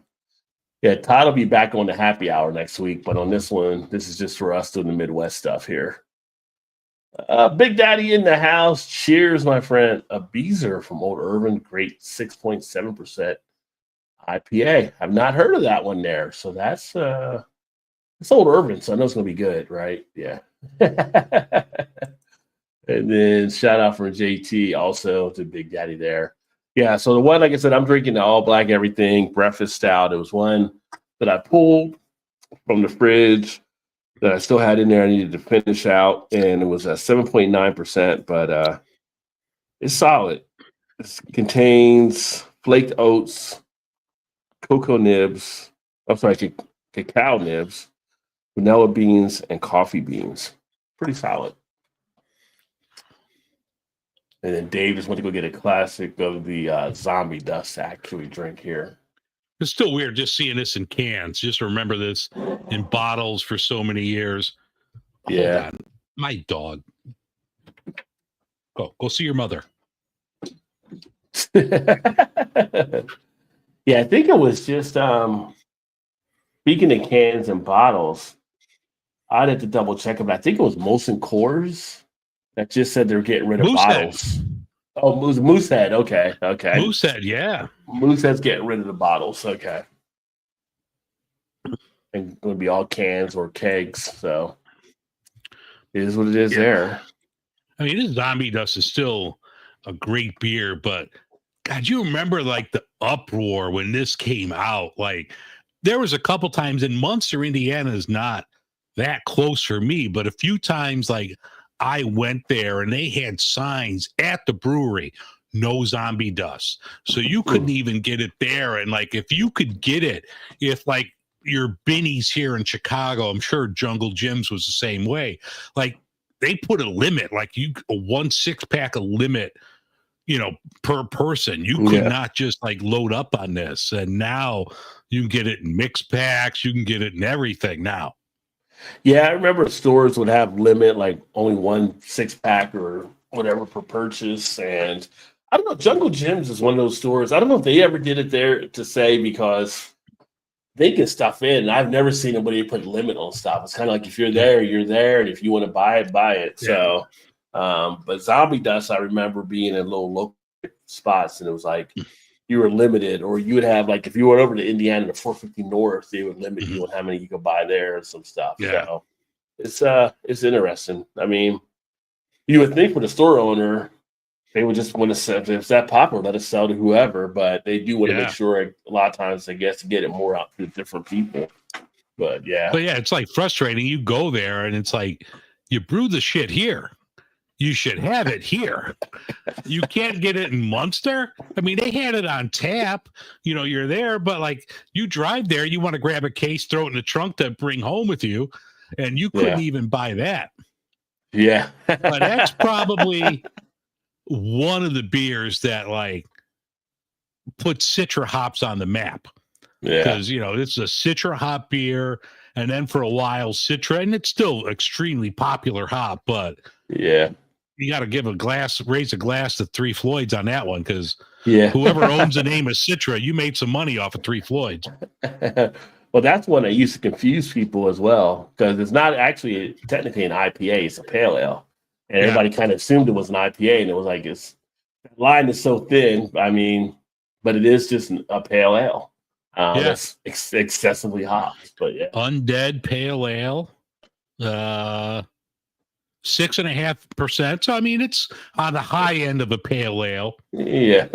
Yeah, Todd will be back on the happy hour next week, but on this one, this is just for us doing the Midwest stuff here. Big Daddy in the house. Cheers, my friend. A Beezer from Old Irvin, great 6.7% IPA. I've not heard of that one there, so that's It's Old Irvin, so I know it's gonna be good, right? Yeah. And then shout out for JT also to Big Daddy there. Yeah, so the one, like I said, I'm drinking the all black everything breakfast stout. It was one that I pulled from the fridge that I still had in there. I needed to finish out, and it was at 7.9%, but it's solid. It contains flaked oats, cocoa nibs. I'm sorry, cacao nibs, vanilla beans, and coffee beans. Pretty solid. And then Dave just went to go get a classic of the zombie dust to actually drink here. It's still weird just seeing this in cans. Just remember this in bottles for so many years. Yeah. Hold on. My dog. Go see your mother. Yeah, I think it was just speaking of cans and bottles, I'd have to double check it, but I think it was Molson Coors that just said they're getting rid of bottles. Oh, Moosehead. Okay. Moosehead, yeah. Moosehead's getting rid of the bottles. Okay. And going to be all cans or kegs. So it is what it is there. I mean, this Zombie Dust is still a great beer, but God, you remember like the uproar when this came out? Like there was a couple times in Munster, Indiana is not that close for me, but a few times like I went there and they had signs at the brewery, no Zombie Dust. So you couldn't even get it there. And like, if you could get it, if like your Binny's here in Chicago, I'm sure Jungle Jim's was the same way. Like they put a limit, like a 1 6-pack, a limit, per person. You could not just like load up on this. And now you can get it in mixed packs. You can get it in everything now. Yeah, I remember stores would have limit, like only 1 6-pack or whatever per purchase. And I don't know, Jungle Jim's is one of those stores. I don't know if they ever did it there to say because they get stuff in. I've never seen anybody put limit on stuff. It's kind of like if you're there, you're there. And if you want to buy it, buy it. Yeah. So, but Zombie Dust, I remember being in little local spots and it was like, you were limited, or you would have like if you went over to Indiana to 450 North, they would limit you on how many you could buy there and some stuff. Yeah. So it's interesting. I mean, you would think for the store owner, they would just want to sell if it's that popular, let it sell to whoever, but they do want to make sure a lot of times I guess to get it more out to different people. But yeah, it's like frustrating. You go there and it's like you brew the shit here. You should have it here. You can't get it in Munster. I mean, they had it on tap. You're there, but like you drive there, you want to grab a case, throw it in the trunk to bring home with you, and you couldn't even buy that. Yeah. But that's probably one of the beers that like put Citra hops on the map. Yeah. Because, it's a Citra hop beer. And then for a while, Citra, and it's still extremely popular hop, but yeah. You got to raise a glass to Three Floyds on that one because whoever owns the name of Citra, you made some money off of Three Floyds. Well, that's one that used to confuse people as well because it's not actually technically an IPA; it's a pale ale, and everybody kind of assumed it was an IPA, and it was like the line is so thin. I mean, but it is just a pale ale. That's excessively hot, but Undead pale ale. 6.5%. So I mean, it's on the high end of a pale ale. Yeah.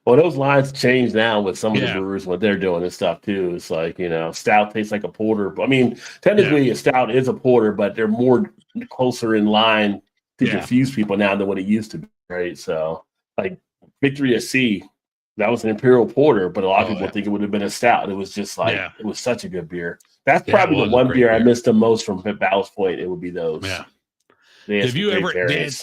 Well, those lines change now with some of the brewers what they're doing and stuff too. It's like stout tastes like a porter. I mean, technically a stout is a porter, but they're more closer in line to confuse people now than what it used to be, right? So, like Victory at Sea, that was an imperial porter, but a lot of people think it would have been a stout. It was just like it was such a good beer. That's probably the one beer I missed the most from Ballast Point. It would be those. Yeah. Have you ever did,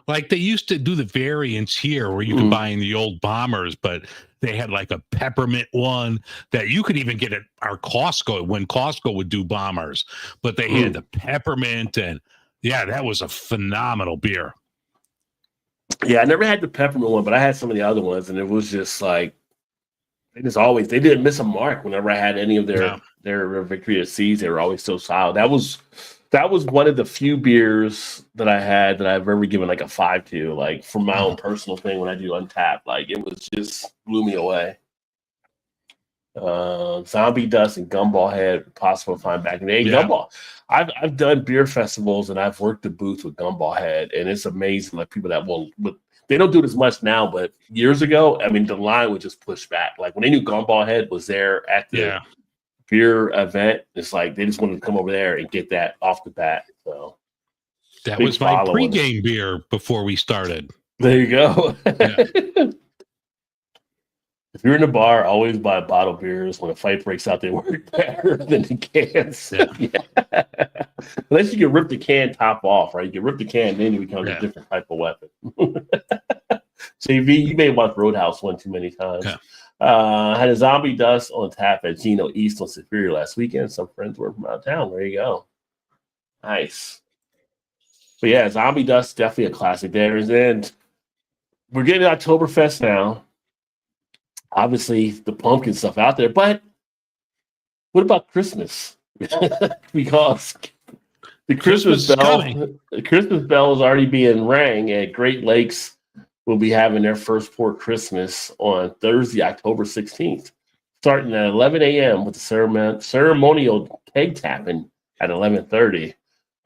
like they used to do the variants here where you could buy in the old bombers, but they had like a peppermint one that you could even get at our Costco when Costco would do bombers, but they had the peppermint and that was a phenomenal beer. Yeah, I never had the peppermint one, but I had some of the other ones, and it was just like they didn't miss a mark whenever I had any of their Victory at Seas. They were always so solid. That was one of the few beers that I had that I've ever given like a 5 to, like for my own personal thing when I do Untapped. Like it was just blew me away. Zombie Dust and Gumball Head, possible to find back in the day. Yeah. Gumball, I've done beer festivals and I've worked the booth with Gumball Head, and it's amazing. Like people that will, they don't do it as much now, but years ago, I mean, the line would just push back. Like when they knew Gumball Head was there at the beer event, it's like they just wanted to come over there and get that off the bat. So that was my pregame beer before we started. There you go. Yeah. If you're in a bar, always buy bottled beers. When a fight breaks out, they work better than the cans. Yeah. Unless you can rip the can top off, right? You can rip the can, then you become a different type of weapon. JV, you may have watched Roadhouse one too many times. Yeah. Had a Zombie Dust on tap at Gino East on Superior last weekend. Some friends were from out of town. There you go. Nice. But yeah, Zombie Dust, definitely a classic there. And we're getting Oktoberfest now. Obviously, the pumpkin stuff out there, but what about Christmas? Because the Christmas bell is already being rang, and Great Lakes will be having their first pour Christmas on Thursday, October 16th, starting at 11 a.m. with the ceremonial keg tapping at 11:30.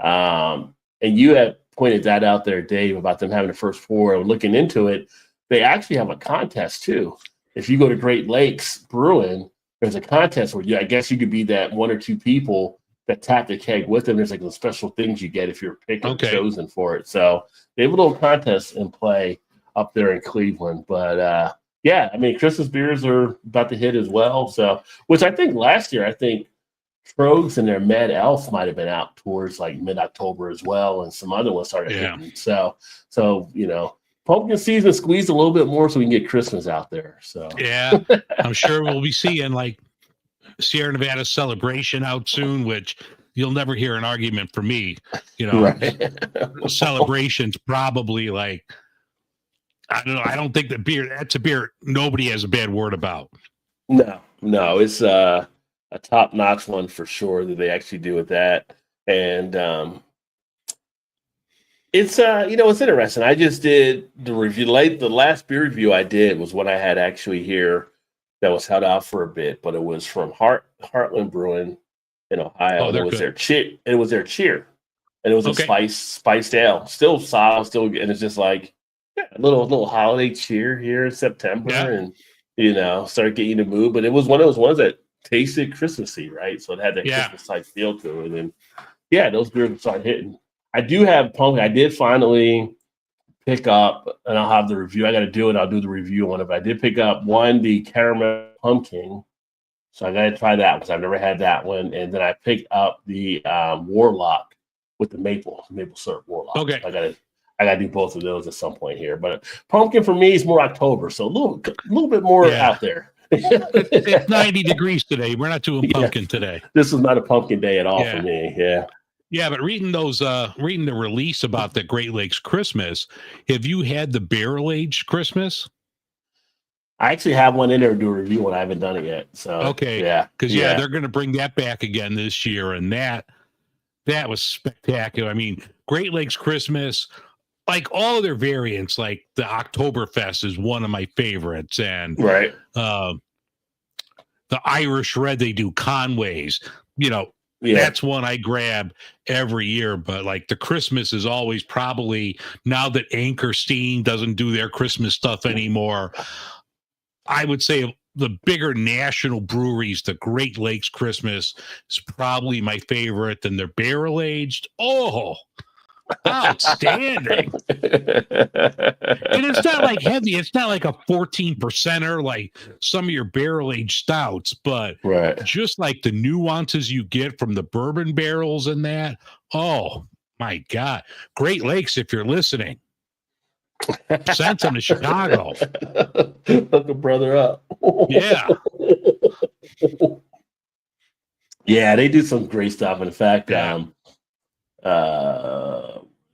And you had pointed that out there, Dave, about them having the first pour. And looking into it, they actually have a contest too. If you go to Great Lakes Brewing, there's a contest where I guess you could be that one or two people that tap the keg with them. There's like those special things you get if you're picked or chosen for it. So they have a little contest in play up there in Cleveland. But yeah, I mean, Christmas beers are about to hit as well. So, which I think last year, Trogs and their Mad Elf might have been out towards like mid-October as well, and some other ones started hitting. So pumpkin season squeezed a little bit more so we can get Christmas out there. So yeah, I'm sure we'll be seeing like Sierra Nevada Celebration out soon, which you'll never hear an argument from me. Celebration's probably like, I don't know. I don't think that's a beer nobody has a bad word about. No, it's a top-notch one for sure that they actually do with that. And it's it's interesting. I just did the review. The last beer review I did was what I had actually here that was held out for a bit, but it was from Heartland Brewing in Ohio. It was their cheer. It was their cheer, and it was a spiced ale. Still solid, and it's just like a little holiday cheer here in September, and start getting in the mood. But it was one of those ones that tasted Christmassy, right? So it had that Christmas type feel to it, and those beers started hitting. I do have pumpkin. I did finally pick up, and I'll have the review. I got to do it. I'll do the review on it. But I did pick up the caramel pumpkin. So I got to try that because I've never had that one. And then I picked up the Warlock with the maple syrup Warlock. Okay. So I got to do both of those at some point here. But pumpkin for me is more October, so a little bit more out there. It's 90 degrees today. We're not doing pumpkin today. This is not a pumpkin day at all for me. Yeah. Yeah, but reading the release about the Great Lakes Christmas, have you had the barrel-aged Christmas? I actually have one in there to do a review, and I haven't done it yet. So because they're going to bring that back again this year, and that was spectacular. I mean, Great Lakes Christmas, like all of their variants, like the Oktoberfest is one of my favorites, and the Irish Red they do, Conway's, that's one I grab every year. But like the Christmas is always probably, now that Anchor Steam doesn't do their Christmas stuff anymore, I would say the bigger national breweries, the Great Lakes Christmas is probably my favorite. And their barrel aged, outstanding. And it's not like heavy. It's not like a 14%er like some of your barrel aged stouts, but just like the nuances you get from the bourbon barrels and that. Oh my God. Great Lakes, if you're listening, send some to Chicago. Hook a brother up. Yeah. Yeah, they do some great stuff. In fact,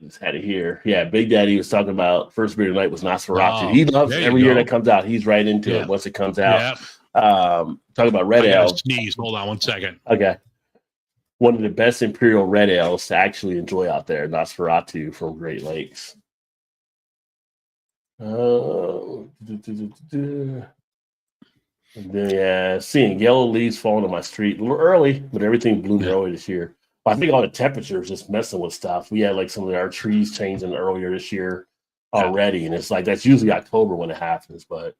just had it here. Yeah, Big Daddy was talking about first beer tonight was Nosferatu. He loves every year that comes out. He's right into it once it comes out. Talking about red ale. Sneeze. Hold on one second. Okay. One of the best imperial red ales to actually enjoy out there, Nosferatu from Great Lakes. And then, yeah, seeing yellow leaves falling on my street a little early, but everything bloomed Yeah. early this year. I think all the temperatures just messing with stuff. We had like some of our trees changing earlier this year already, and it's like that's usually October when it happens. But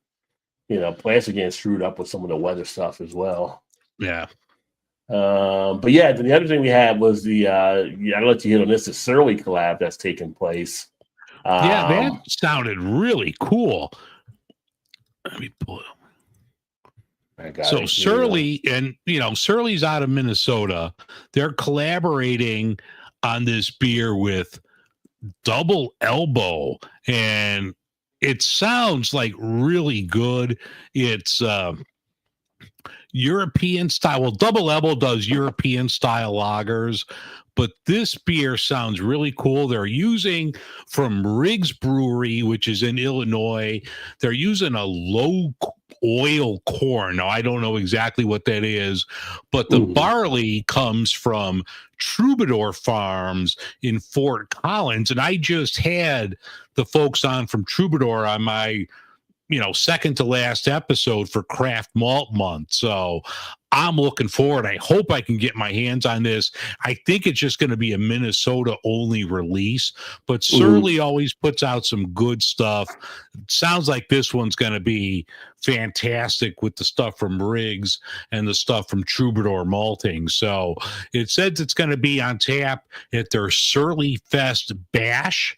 plants are getting screwed up with some of the weather stuff as well. Yeah. But yeah, the other thing we had was I'll let you hit on this, the Surly collab that's taking place. Yeah, that sounded really cool. Let me pull it. I got So it. Surly, and Surly's out of Minnesota. They're collaborating on this beer with Double Elbow, and it sounds like really good. It's European style. Well, Double Elbow does European style lagers, but this beer sounds really cool. They're using from Riggs Brewery, which is in Illinois. They're using a low oil corn. Now, I don't know exactly what that is, but the barley comes from Troubadour Farms in Fort Collins. And I just had the folks on from Troubadour on my second to last episode for Craft Malt Month. So I'm looking forward. I hope I can get my hands on this. I think it's just going to be a Minnesota only release, but Surly always puts out some good stuff. It sounds like this one's going to be fantastic with the stuff from Riggs and the stuff from Troubadour Malting. So it says it's going to be on tap at their Surly Fest Bash.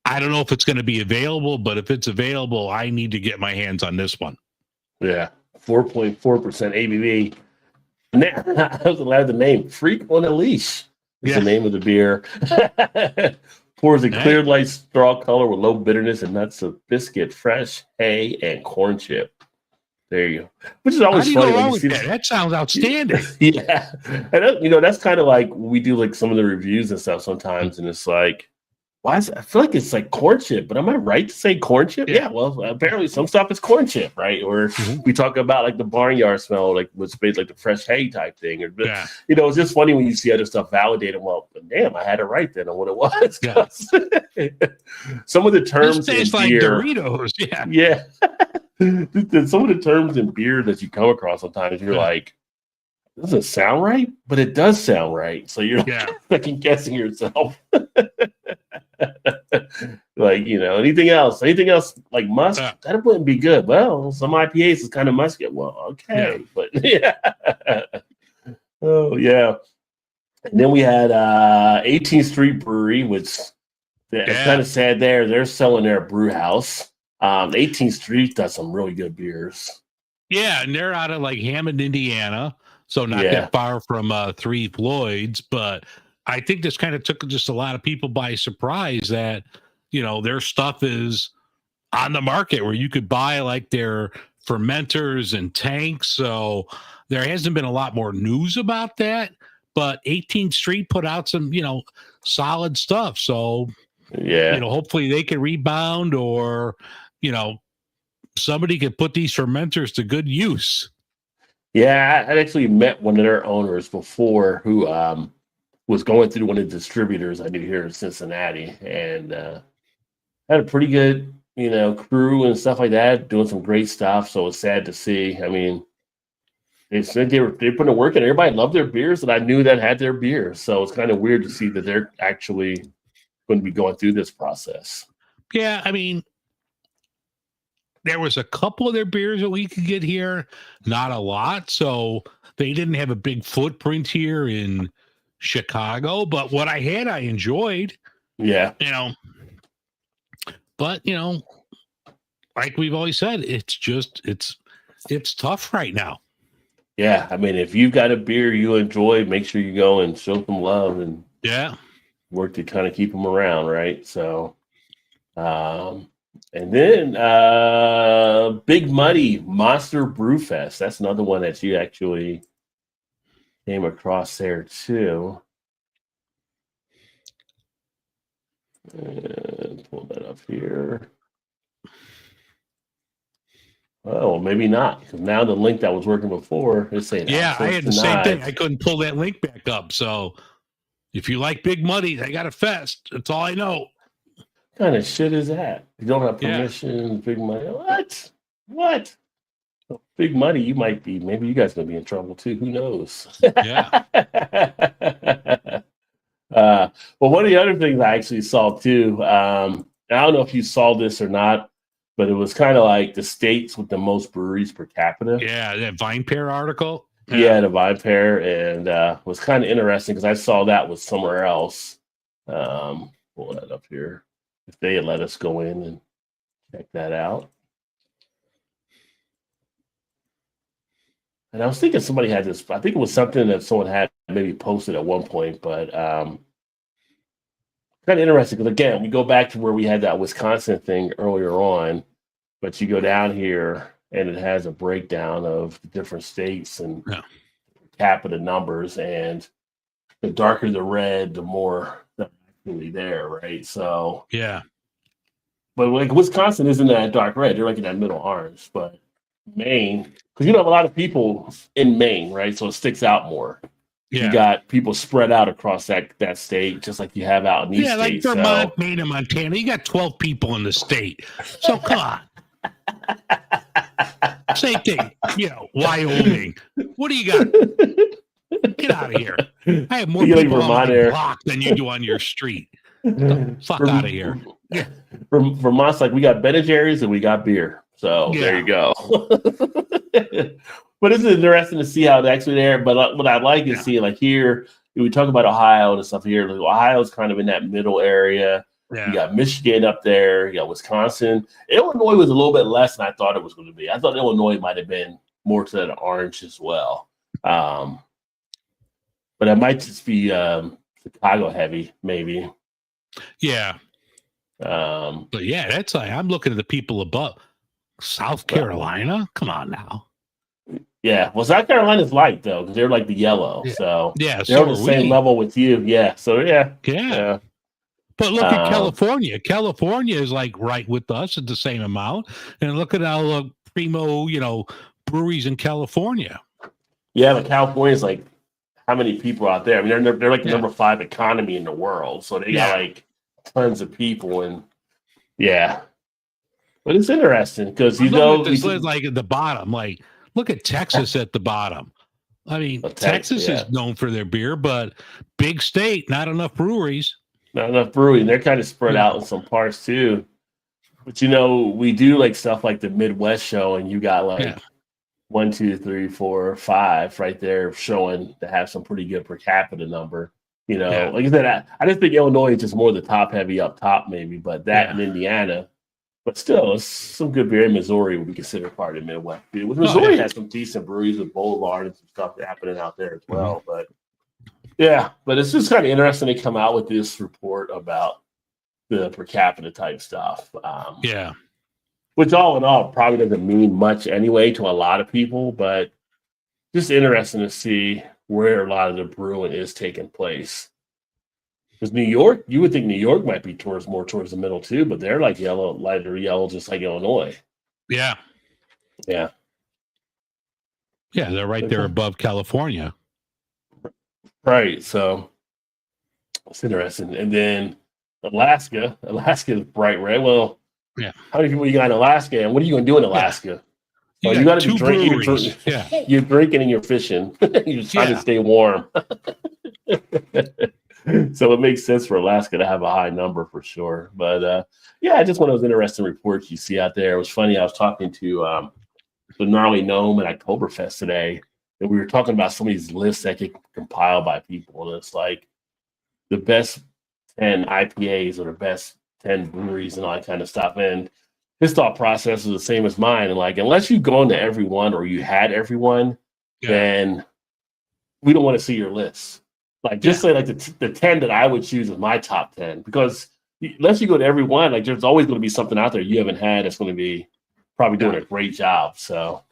I don't know if it's going to be available, but if it's available, I need to get my hands on this one. Yeah, 4.4% ABV. I was allowed the name Freak on a Leash is the name of the beer. Pours a clear light straw color with low bitterness and nuts of biscuit, fresh hay, and corn chip. There you go. Which is always funny when you see that. That sounds outstanding. Yeah. And that's kind of like we do like some of the reviews and stuff sometimes, and it's like, I feel like it's like corn chip, but am I right to say corn chip? Yeah, well, apparently some stuff is corn chip, right? Or we talk about like the barnyard smell, like what's based like the fresh hay type thing. Or, it's just funny when you see other stuff validated. Well, damn, I had it right then on what it was. Some of the terms tastes in like beer, Doritos. Yeah. Some of the terms in beer that you come across sometimes, you're like, it doesn't sound right, but it does sound right. So you're second guessing yourself. Like, anything else like musk, that wouldn't be good. Well, some IPAs is kind of musky. Well, okay, but oh yeah. And then we had 18th Street Brewery, which it's kind of sad there. They're selling their brew house. 18th Street does some really good beers. Yeah, and they're out of like Hammond, Indiana, so not that far from Three Floyds, but I think this kind of took just a lot of people by surprise that, their stuff is on the market where you could buy like their fermenters and tanks. So there hasn't been a lot more news about that, but 18th Street put out some, solid stuff. So, hopefully they can rebound or, somebody could put these fermenters to good use. Yeah, I actually met one of their owners before who was going through one of the distributors I knew here in Cincinnati, and had a pretty good, crew and stuff like that, doing some great stuff. So it's sad to see. I mean, they said they're putting the work in. Everybody loved their beers, and I knew that had their beer. So it's kind of weird to see that they're actually going to be going through this process. Yeah, I mean, there was a couple of their beers that we could get here, not a lot. So they didn't have a big footprint here in Chicago, but what I had, I enjoyed. Yeah. But, like we've always said, it's tough right now. Yeah. I mean, if you've got a beer you enjoy, make sure you go and show some love and work to kind of keep them around. Right. So, and then Big Muddy Monster Brewfest. That's another one that you actually came across there too. And pull that up here. Oh, maybe not. Because now the link that was working before is saying, I had the same thing. I couldn't pull that link back up. So if you like Big Muddy, they got a fest. That's all I know. What kind of shit is that? You don't have permission, Big Muddy. What? Big money, you might be. Maybe you guys gonna be in trouble too. Who knows? Yeah. Well, one of the other things I actually saw too, I don't know if you saw this or not, but it was kind of like the states with the most breweries per capita. Yeah, that Vine Pair article. Yeah, the vibe pair, and was kind of interesting because I saw that was somewhere else. Pull that up here. If they had let us go in and check that out. And I was thinking somebody had this. I think it was something that someone had maybe posted at one point, but kind of interesting because again, we go back to where we had that Wisconsin thing earlier on, but you go down here and it has a breakdown of the different states and capita numbers, and the darker the red, the more that's actually there, right? So Yeah. but like Wisconsin isn't that dark red; they're like in that middle orange. But Maine, because you know have a lot of people in Maine, right? So it sticks out more. Yeah. You got people spread out across that state, just like you have out in these like states. Vermont, Maine, and Montana. You got 12 people in the state. So come on. Same thing, Wyoming. What do you got? Get out of here. I have more people on my block than you do on your street. Fuck out of here. Yeah. Vermont's like, we got Ben and Jerry's and we got beer. So there you go. But it's interesting to see how it's actually there. But what I like is seeing like here, we talk about Ohio and stuff here. Like, Ohio's kind of in that middle area. Yeah. You got Michigan up there. You got Wisconsin. Illinois was a little bit less than I thought it was going to be. I thought Illinois might have been more to that orange as well. But it might just be Chicago heavy, maybe. Yeah. But yeah, that's like I'm looking at the people above. South Carolina? Come on now. Yeah. Well, South Carolina's light though, because they're like the yellow. Yeah. So yeah, they're on the same level with you. Yeah. So yeah. But look at California. California is like right with us at the same amount. And look at our primo, breweries in California. Yeah, but California's like how many people out there? I mean, they're like the number 5 economy in the world. So they got like tons of people and But it's interesting because this is like at the bottom. Like, look at Texas at the bottom. I mean, Texas is known for their beer, but big state, not enough breweries. Not enough brewing. They're kind of spread out in some parts too. But we do like stuff like the Midwest show, and you got like 1, 2, 3, 4, 5 right there showing to have some pretty good per capita number. Like I said, I just think Illinois is just more the top heavy up top, maybe, but that in Indiana. But still, it's some good beer in Missouri would be considered part of the Midwest. Missouri has some decent breweries with Boulevard and some stuff happening out there as well. But but it's just kind of interesting to come out with this report about the per capita type stuff. Which all in all probably doesn't mean much anyway to a lot of people, but just interesting to see where a lot of the brewing is taking place. Because New York, you would think New York might be more towards the middle too, but they're like lighter yellow, just like Illinois. Yeah. Yeah. Yeah, they're right there above California. Right. So it's interesting. And then Alaska is bright red. Well, how many people you got in Alaska? And what are you going to do in Alaska? You got to be drinking. You're drinking and you're fishing. You're trying to stay warm. So it makes sense for Alaska to have a high number for sure. But just one of those interesting reports you see out there. It was funny. I was talking to the Gnarly Gnome at Oktoberfest today, and we were talking about some of these lists that get compiled by people. And it's like the best 10 IPAs or the best 10 breweries and all that kind of stuff. And his thought process is the same as mine. And like, unless you've gone to every one or you had every one, then we don't want to see your list. Like, just say like the 10 that I would choose as my top 10, because unless you go to every one, like there's always going to be something out there you haven't had that's going to be probably doing a great job. So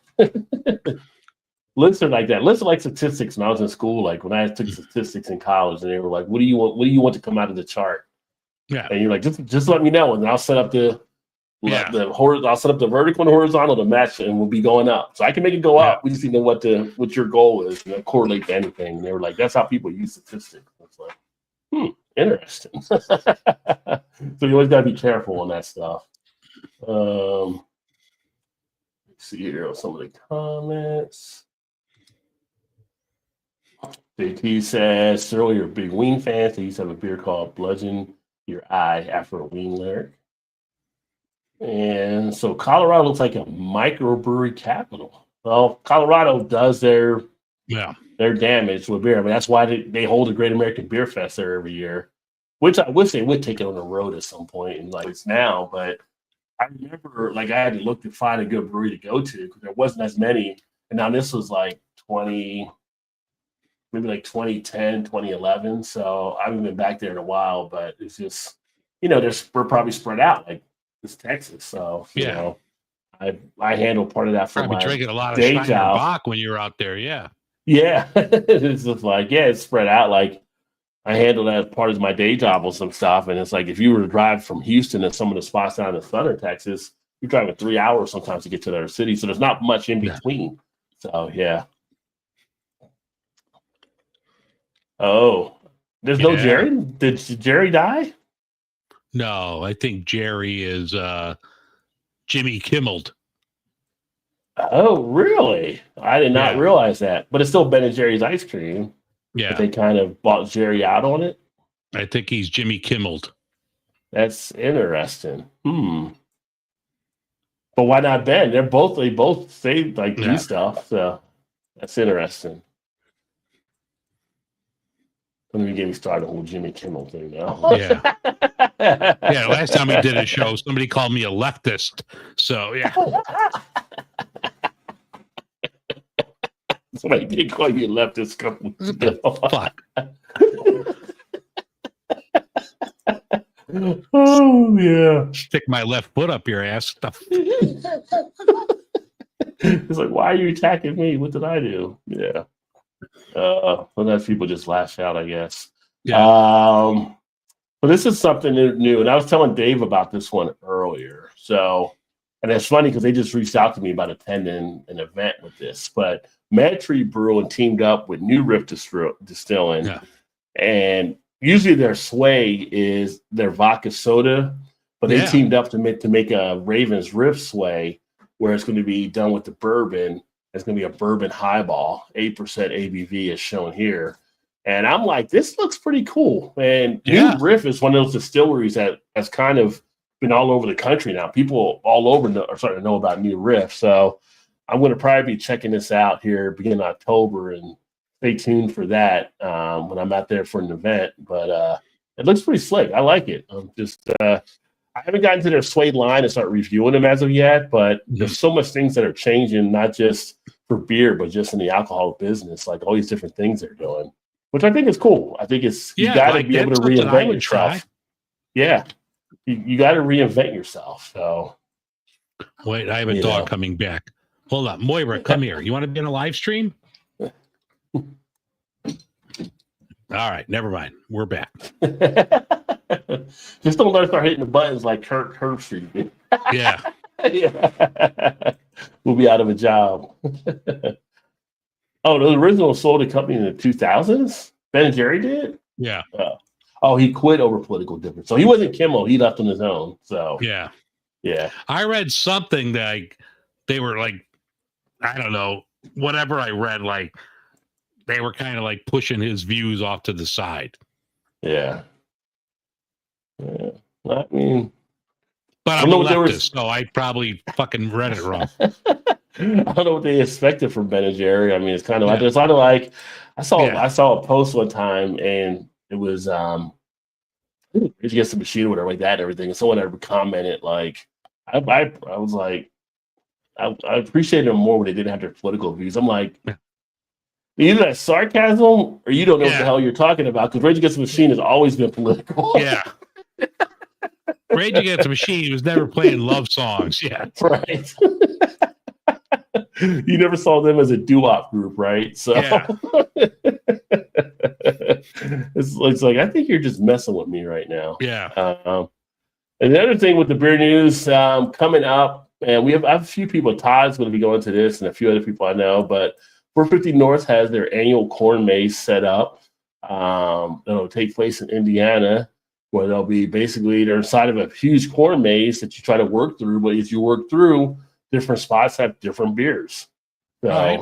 lists are like that. Lists are like statistics when I was in school. Like when I took statistics in college, and they were like, "What do you want? What do you want to come out of the chart?" Yeah, and you're like, "Just let me know, and I'll set up I'll set up the vertical and horizontal to match, and we'll be going up. So I can make it go up. We just need to know what your goal is, and correlate to anything." And they were like, "That's how people use statistics." It's like, interesting. So you always got to be careful on that stuff. Let's see here some of the comments. JT says, Cyril, you're a big Ween fan, so you used to have a beer called Bludgeon Your Eye after a Ween lyric. And so Colorado looks like a microbrewery capital. Well, Colorado does their damage with beer. I mean, that's why they hold the Great American Beer Fest there every year, which I wish they would take it on the road at some point, and like it's now. But I remember, like, I had to look to find a good brewery to go to because there wasn't as many. And now this was like 2010, 2011. So I haven't been back there in a while, but it's just, we're probably spread out. Like, it's Texas, so you know, I handle part of that for my drinking a lot of day Steiner job. Bach when you're out there, yeah. It's just like it's spread out. Like I handle that part of my day job with some stuff, and it's like if you were to drive from Houston to some of the spots down in southern Texas, you're driving 3 hours sometimes to get to their city. So there's not much in between. So yeah. Oh, there's no Jerry. Did Jerry die? No, I think Jerry is Jimmy Kimmeled. Oh, really? I did not realize that. But it's still Ben and Jerry's ice cream. Yeah. But they kind of bought Jerry out on it. I think he's Jimmy Kimmeled. That's interesting. But why not Ben? They both say like do stuff. So that's interesting. Don't even get me started on the Jimmy Kimmel thing now. Yeah. Yeah, last time we did a show, somebody called me a leftist. So, yeah. Somebody did call you a leftist. Fuck. Oh, yeah. Stick my left foot up your ass. Stuff. It's like, why are you attacking me? What did I do? Yeah. Sometimes people just lash out, I guess. Yeah. But this is something new, and I was telling Dave about this one earlier. So, and it's funny because they just reached out to me about attending an event with this. But Mad Tree Brewing teamed up with New Riff Distilling, and usually their sway is their vodka soda, but they teamed up to make a Raven's Riff sway where it's going to be done with the bourbon. It's going to be a bourbon highball, 8% ABV is shown here. And I'm like, this looks pretty cool. And New Riff is one of those distilleries that's kind of been all over the country now. People all over are starting to know about New Riff. So I'm going to probably be checking this out here beginning of October, and stay tuned for that when I'm out there for an event. But it looks pretty slick. I like it. I'm just I haven't gotten to their suede line and start reviewing them as of yet, but there's so much things that are changing, not just for beer, but just in the alcohol business, like all these different things they're doing, which I think is cool. I think it's, you got to be able to reinvent yourself. Yeah. You got to reinvent yourself. So wait, I have a dog coming back. Hold on. Moira, come here. You want to be in a live stream? All right. Never mind. We're back. Just don't let her start hitting the buttons like Kurt Herbstreit. Yeah. We'll be out of a job. Oh, the original sold a company in the 2000s? Ben and Jerry did? Yeah. Oh, he quit over political difference. So he wasn't Kimmel. He left on his own. So yeah. Yeah. I read something that they were like, I don't know, whatever I read, like they were kind of like pushing his views off to the side. Yeah. Yeah. I mean, but I'm a leftist, so I probably fucking read it wrong. I don't know what they expected from Ben and Jerry. I mean, it's kind of like there's a lot of like I saw a post one time, and it was Against the Machine or whatever like that and everything. And someone had commented like, I was like, I appreciated them more when they didn't have their political views. I'm like, either that's sarcasm or you don't know what the hell you're talking about, because Rage Against the Machine has always been political. Yeah. Rage Against the Machine was never playing love songs. Yeah. Right. You never saw them as a doo-wop group, right? So it's like, I think you're just messing with me right now. Yeah. And the other thing with the beer news coming up, and I have a few people, Todd's going to be going to this and a few other people I know, but 450 North has their annual corn maze set up. It'll take place in Indiana, where they'll be they're inside of a huge corn maze that you try to work through. But as you work through, different spots have different beers. So right.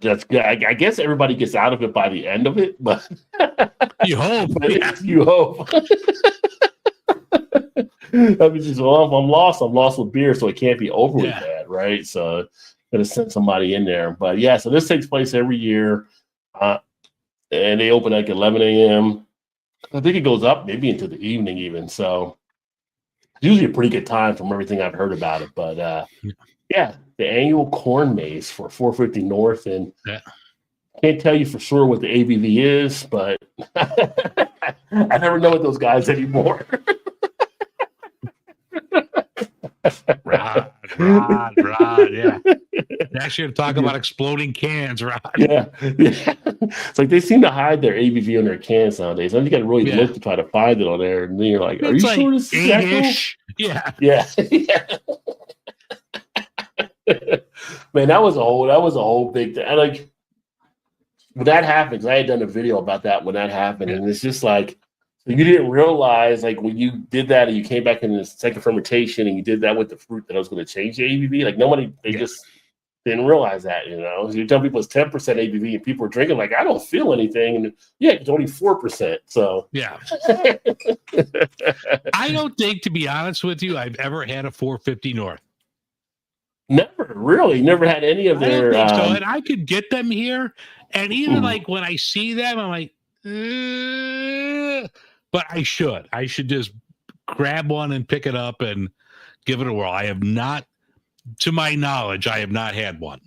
that's good. I guess everybody gets out of it by the end of it, but You hope. Yeah. you hope. I mean, just, well, if I'm lost with beer, so it can't be overly bad, right? So gonna send somebody in there. But yeah, so this takes place every year, and they open like 11 a.m. I think it goes up maybe into the evening even. So it's usually a pretty good time from everything I've heard about it. But yeah, the annual corn maze for 450 North, and can't tell you for sure what the ABV is, but I never know with those guys anymore. Rod, yeah. Actually, I'm talking about exploding cans, Rod. Yeah. It's like they seem to hide their ABV on their cans nowadays. I think you got to really look to try to find it on there, and then you're like, "Are you like sure this is actual?" Yeah. Man, that was a whole big thing. Like when that happened, 'cause I had done a video about that when that happened, and it's just like, so you didn't realize, like, when you did that and you came back in the second fermentation and you did that with the fruit, that it was going to change the ABV. Like nobody, they just didn't realize that, you know. So you tell people it's 10% ABV and people are drinking like, I don't feel anything, and it's only 4%. So I don't think, to be honest with you, I've ever had a 450 North. Never had any of their. I don't think so, and I could get them here, and even like when I see them, I'm like, but I should just grab one and pick it up and give it a whirl. I have not, to my knowledge, I have not had one.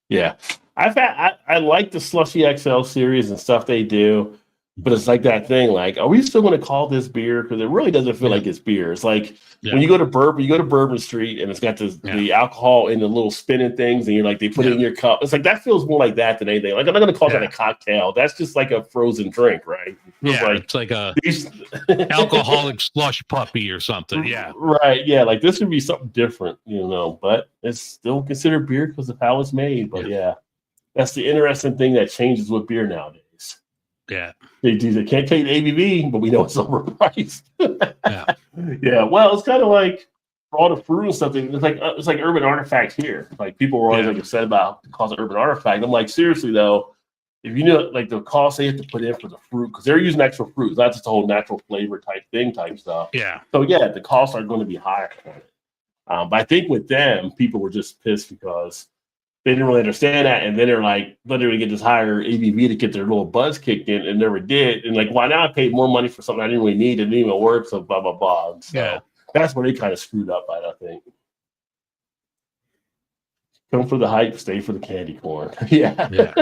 Yeah, I like the Slushy XL series and stuff they do, but it's like that thing. Like, are we still going to call this beer? Because it really doesn't feel like it's beer. It's like when you go to Bourbon Street and it's got the alcohol in the little spinning things, and you're like, they put it in your cup. It's like that feels more like that than anything. Like, I'm not going to call that a cocktail. That's just like a frozen drink, right? It's like a alcoholic slush puppy or something. Yeah, right. Yeah, like this would be something different, you know. But it's still considered beer because of how it's made. But that's the interesting thing that changes with beer nowadays. Yeah, they can't take the ABV, but we know it's overpriced. Well, it's kind of like for all the fruit and stuff. It's like Urban Artifact here. Like people were always like upset about the cost of Urban Artifact. I'm like, seriously though, if you know like the cost they have to put in for the fruit, because they're using actual fruit, not just a whole natural flavor type stuff. Yeah. So the costs are going to be higher. But I think with them, people were just pissed because they didn't really understand that, and then they're like, literally get this higher ABV to get their little buzz kicked in, and never did. And like, why now I paid more money for something I didn't really need, it didn't even work, so blah blah blah. So that's where they kind of screwed up, I think. Come for the hype, stay for the candy corn. Yeah.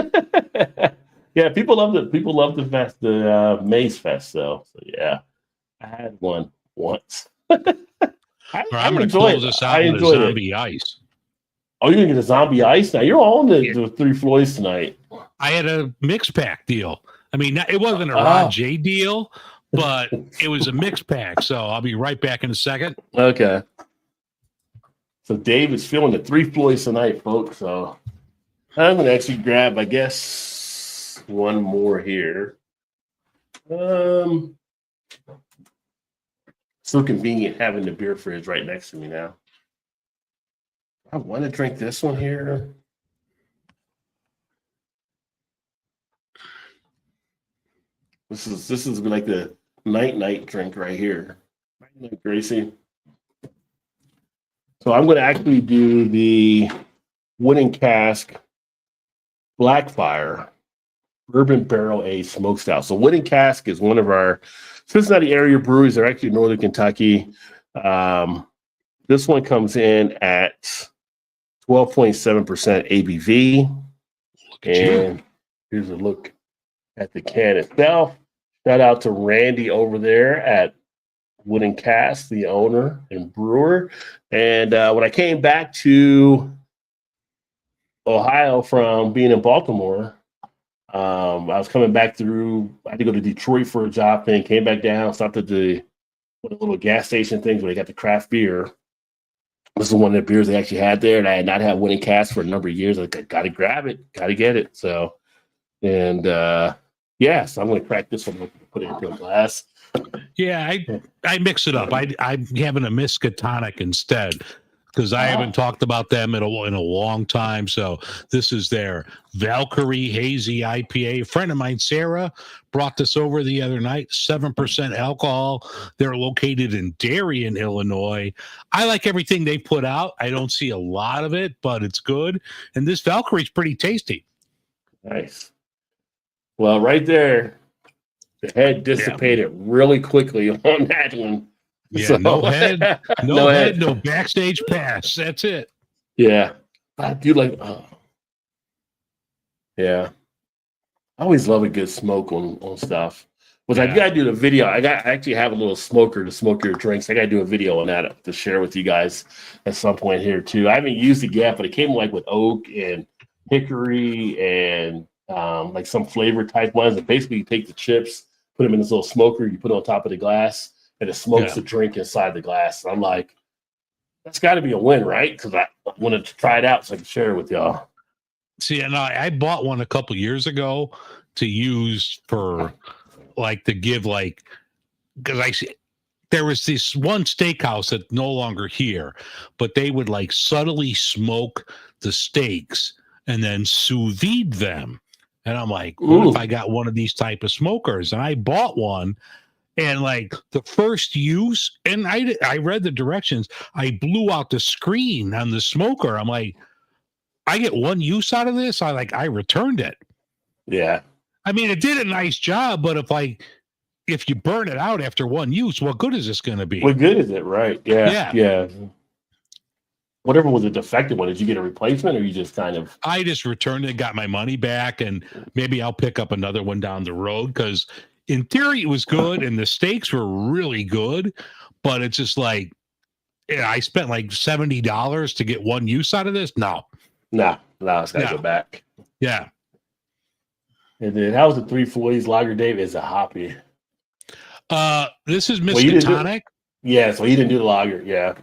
People love the fest, the Maze Fest though. So yeah, I had one once. I'm going to close this out with a zombie ice. Oh, you're going to get a zombie ice now? You're on the Three Floyds tonight. I had a mix pack deal. I mean, it wasn't a Rod J deal, but it was a mix pack. So I'll be right back in a second. Okay. So Dave is feeling the Three Floyds tonight, folks. So I'm going to actually grab, I guess, one more here. So convenient having the beer fridge right next to me now. I want to drink this one here. This is like the night drink right here. Night, Gracie. So I'm going to actually do the wooden cask Blackfire bourbon barrel aged smoke stout. So wooden cask is one of our Cincinnati area breweries. They're actually in Northern Kentucky. This one comes in at 12.7% ABV. And here's a look at the can itself. Shout out to Randy over there at Wooden Cask, the owner and brewer. And when I came back to Ohio from being in Baltimore, I was coming back through. I had to go to Detroit for a job thing. Came back down, stopped at the little gas station things where they got the craft beer. This is one of the beers they actually had there, and I had not had Wooden Cask for a number of years. I got to grab it, got to get it. So, and so I'm going to crack this one, put it into a glass. Yeah, I mix it up. I'm having a Miskatonic instead. because I haven't talked about them in a long time. So this is their Valkyrie Hazy IPA. A friend of mine, Sarah, brought this over the other night. 7% alcohol. They're located in Darien, Illinois. I like everything they put out. I don't see a lot of it, but it's good. And this Valkyrie's pretty tasty. Nice. Well, right there, the head dissipated really quickly on that one. Yeah, So, no head, no head, no backstage pass. That's it. Yeah. I do like, yeah. I always love a good smoke on stuff. But I gotta do the video. I actually have a little smoker to smoke your drinks. I gotta do a video on that to share with you guys at some point here too. I haven't used it yet, but it came like with oak and hickory and like some flavor type ones. And basically you take the chips, put them in this little smoker, you put it on top of the glass, and it smokes the drink inside the glass. And I'm like, that's got to be a win, right? Because I wanted to try it out so I can share it with y'all. See, and I bought one a couple years ago to use for like to give like, because I see there was this one steakhouse that's no longer here, but they would like subtly smoke the steaks and then sous vide them. And I'm like, what if I got one of these type of smokers? And I bought one. And like the first use, and I read the directions, I blew out the screen on the smoker. I'm like, I get one use out of this. I returned it. Yeah. I mean, it did a nice job, but if you burn it out after one use, what good is this going to be? What good is it? Right. Yeah. Whatever was a defective one, did you get a replacement or you just kind of? I just returned it, got my money back, and maybe I'll pick up another one down the road because in theory it was good and the steaks were really good, but it's just like, I spent like $70 to get one use out of this. No, it's gotta go back. Yeah. And then how was the Three Floyds Lager, Dave? Is a hoppy? This is Miskatonic. So you didn't do the lager. Yeah.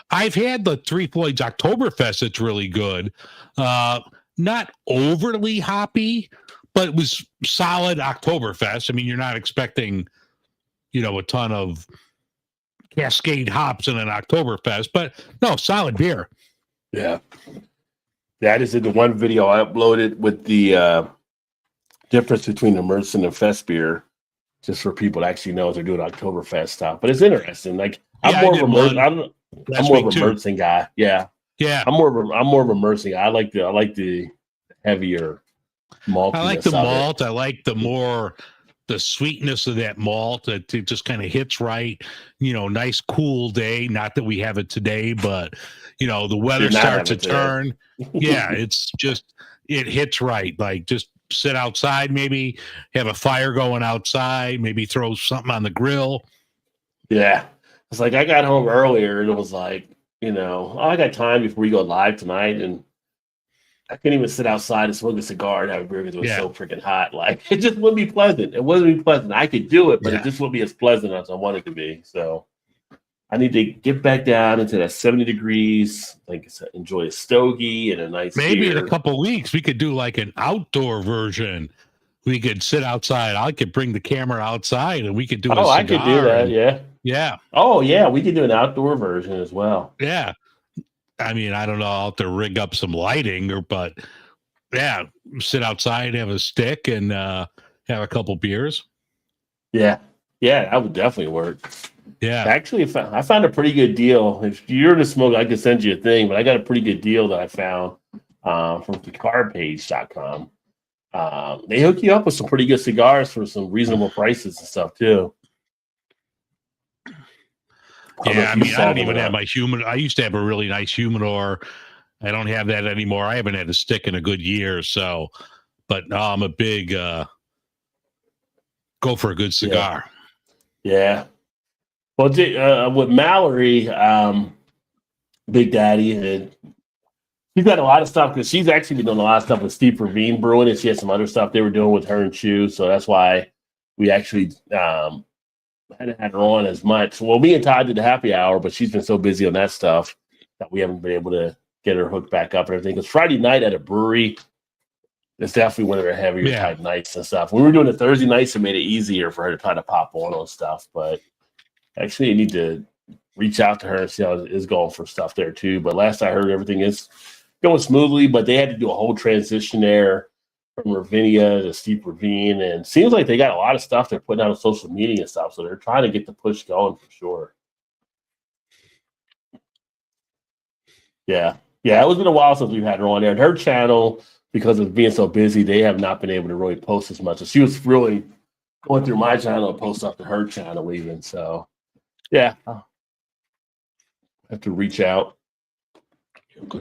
I've had the Three Floyds Oktoberfest. It's really good. Not overly hoppy, but it was solid Oktoberfest. I mean, you're not expecting, a ton of Cascade hops in an Oktoberfest, but no, solid beer. Yeah. I just did the one video I uploaded with the difference between the Märzen and Fest beer, just for people to actually know if they're doing Oktoberfest stuff. But it's interesting. Like I'm more of a Märzen guy. Yeah. I'm more of a Märzen guy. I like the heavier malt. I like the malt. I like the sweetness of that malt. It just kind of hits right. Nice cool day. Not that we have it today, but the weather starts to turn. Yeah, it's just it hits right. Like just sit outside, maybe have a fire going outside, maybe throw something on the grill. Yeah. It's like I got home earlier and it was like, I got time before we go live tonight, and I couldn't even sit outside and smoke a cigar and have a beer because it was so freaking hot. Like it just wouldn't be pleasant. It wouldn't be pleasant. I could do it, but it just wouldn't be as pleasant as I want it to be. So I need to get back down into that 70 degrees. Like I said, enjoy a stogie and a nice maybe beer. In a couple of weeks we could do like an outdoor version. We could sit outside. I could bring the camera outside and we could do a cigar. I could do that. Yeah. Oh yeah, we could do an outdoor version as well. Yeah. I mean, I don't know. I'll have to rig up some lighting, but sit outside, have a stick, and have a couple beers. Yeah, that would definitely work. Yeah, actually, I found a pretty good deal. If you're to smoke, I could send you a thing, but I got a pretty good deal that I found from cigarpage.com. They hook you up with some pretty good cigars for some reasonable prices and stuff too. Yeah, I mean, I don't even have my humidor. I used to have a really nice humidor. I don't have that anymore. I haven't had a stick in a good year. So, but I'm a big go for a good cigar. Yeah. Well, with Mallory, Big Daddy, she's got a lot of stuff because she's actually been doing a lot of stuff with Steve Ravine Brewing, and she had some other stuff they were doing with her and Chew. So that's why we actually hadn't had her on as much. Well, me and Todd did the happy hour, but she's been so busy on that stuff that we haven't been able to get her hooked back up and everything. Because Friday night at a brewery, it's definitely one of her heavier type nights and stuff. When we were doing the Thursday nights, it made it easier for her to try to pop on stuff. But actually, you need to reach out to her and see how it's going for stuff there too. But last I heard, everything is going smoothly, but they had to do a whole transition there from Ravinia to Steep Ravine, and seems like they got a lot of stuff they're putting out on social media and stuff, so they're trying to get the push going for sure. Yeah, it was been a while since we've had her on there. And her channel, because of being so busy, they have not been able to really post as much. So she was really going through my channel and post up to her channel even. So yeah, I'll have to reach out.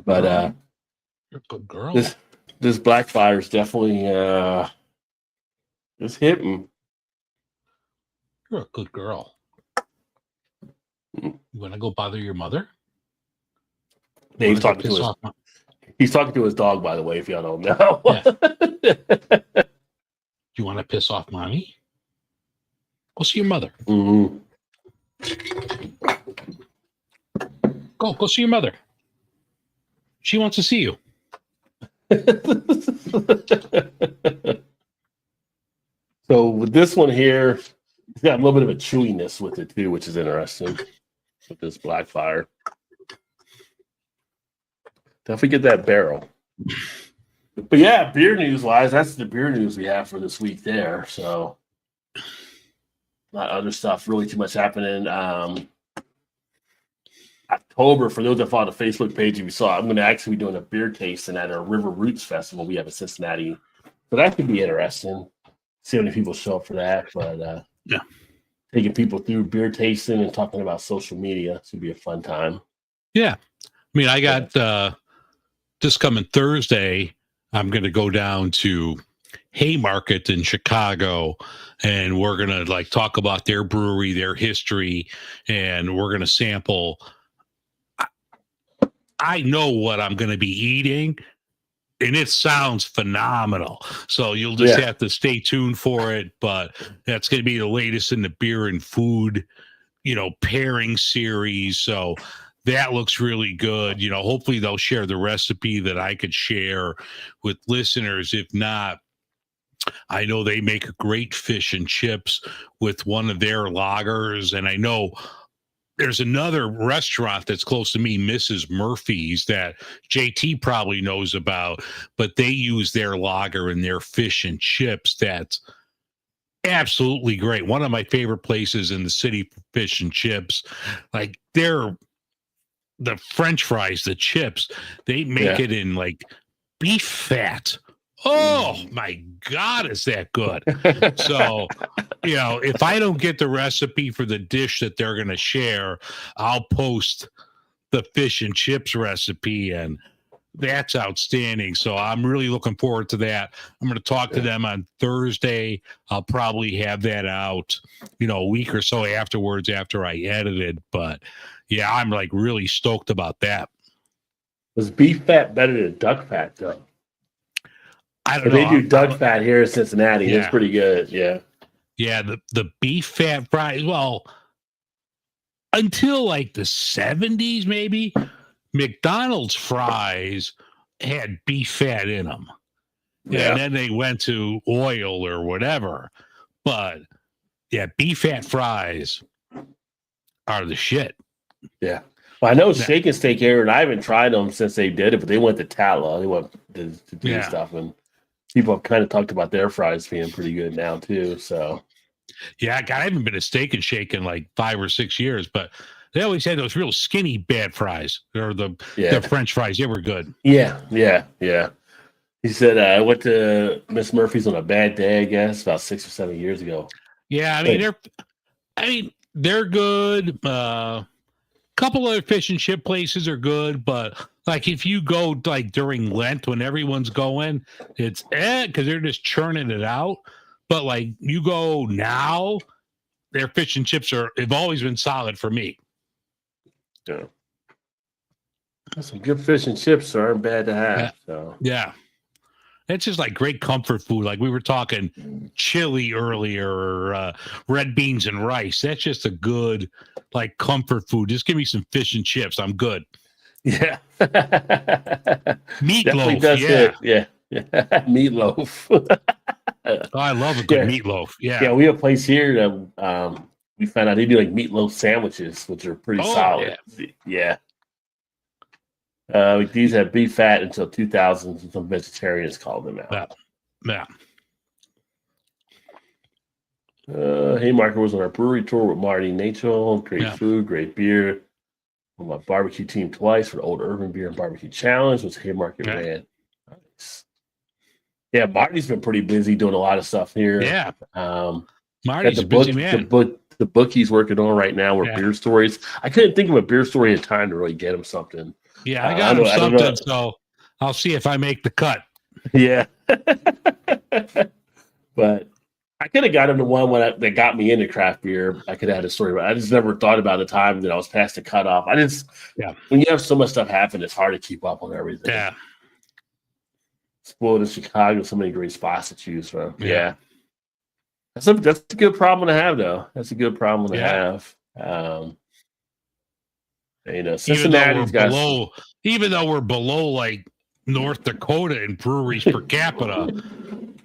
But you're a good girl. This Blackfire is definitely it's hitting. You're a good girl. You want to go bother your mother? He's talking to his dog, by the way, if y'all don't know. Yeah. You want to piss off mommy? Go see your mother. Mm-hmm. Go see your mother. She wants to see you. So with this one here, it's got a little bit of a chewiness with it too, which is interesting with this Blackfire. Definitely get that barrel. But yeah, beer news wise, that's the beer news we have for this week there. So not other stuff really too much happening. October, for those that follow the Facebook page, if you saw, I'm going to actually be doing a beer tasting at our River Roots Festival we have in Cincinnati. So that could be interesting. See how many people show up for that. But yeah, taking people through beer tasting and talking about social media should be a fun time. Yeah. I mean, I got this coming Thursday, I'm going to go down to Haymarket in Chicago, and we're going to like talk about their brewery, their history, and we're going to sample. I know what I'm going to be eating, and it sounds phenomenal. So you'll just have to stay tuned for it. But that's going to be the latest in the beer and food, pairing series. So that looks really good. Hopefully they'll share the recipe that I could share with listeners. If not, I know they make a great fish and chips with one of their lagers. And I know there's another restaurant that's close to me, Mrs. Murphy's, that JT probably knows about, but they use their lager in their fish and chips. That's absolutely great. One of my favorite places in the city for fish and chips. Like the French fries, the chips, they make it in like beef fat. Oh my God, is that good? So, if I don't get the recipe for the dish that they're going to share, I'll post the fish and chips recipe, and that's outstanding. So I'm really looking forward to that. I'm going to talk to them on Thursday. I'll probably have that out, a week or so afterwards after I edit it. But yeah, I'm like really stoked about that. Was beef fat better than duck fat though? I don't know. They do duck fat here in Cincinnati. Yeah. It's pretty good. Yeah. Yeah. The beef fat fries. Well, until like the 70s, maybe McDonald's fries had beef fat in them. Yeah. And then they went to oil or whatever. But yeah, beef fat fries are the shit. Yeah. Well, I know Shake and Steak here, and I haven't tried them since they did it, but they went to Tatla. They went to do stuff, and people have kind of talked about their fries being pretty good now too. So, yeah, I haven't been to Steak and Shake in like 5 or 6 years, but they always had those real skinny bad fries, or the French fries. They were good. Yeah. He said I went to Miss Murphy's on a bad day, I guess, about 6 or 7 years ago. Yeah, they're good. Couple other fish and chip places are good, but like if you go like during Lent when everyone's going, it's because they're just churning it out. But like you go now, their fish and chips have always been solid for me. Yeah, some good fish and chips aren't bad to have. Yeah. So yeah. It's just like great comfort food. Like we were talking chili earlier, or red beans and rice. That's just a good like comfort food. Just give me some fish and chips. I'm good. Yeah. Meatloaf. Yeah. Meatloaf. Oh, I love a good meatloaf. Yeah. Yeah, we have a place here that we found out they do like meatloaf sandwiches, which are pretty solid. Yeah. These have beef fat until 2000s, and some vegetarians call them out. Yeah. Haymarket was on our brewery tour with Marty Nachel. Great food, great beer. On my barbecue team twice for the Old Urban Beer and Barbecue Challenge, which Haymarket ran. Nice. Yeah, Marty's been pretty busy doing a lot of stuff here. Yeah. Marty's a busy man. The book he's working on right now were beer stories. I couldn't think of a beer story in time to really get him something. Yeah, I got him something, so I'll see if I make the cut. Yeah. But I could have got him the one that got me into craft beer. I could have had a story, but I just never thought about the time that I was past the cutoff. When you have so much stuff happen, it's hard to keep up on everything. Yeah. Spoiled in Chicago, so many great spots to choose from. Yeah. That's a good problem to have, though. That's a good problem to have. Cincinnati's got even though we're below like North Dakota in breweries per capita.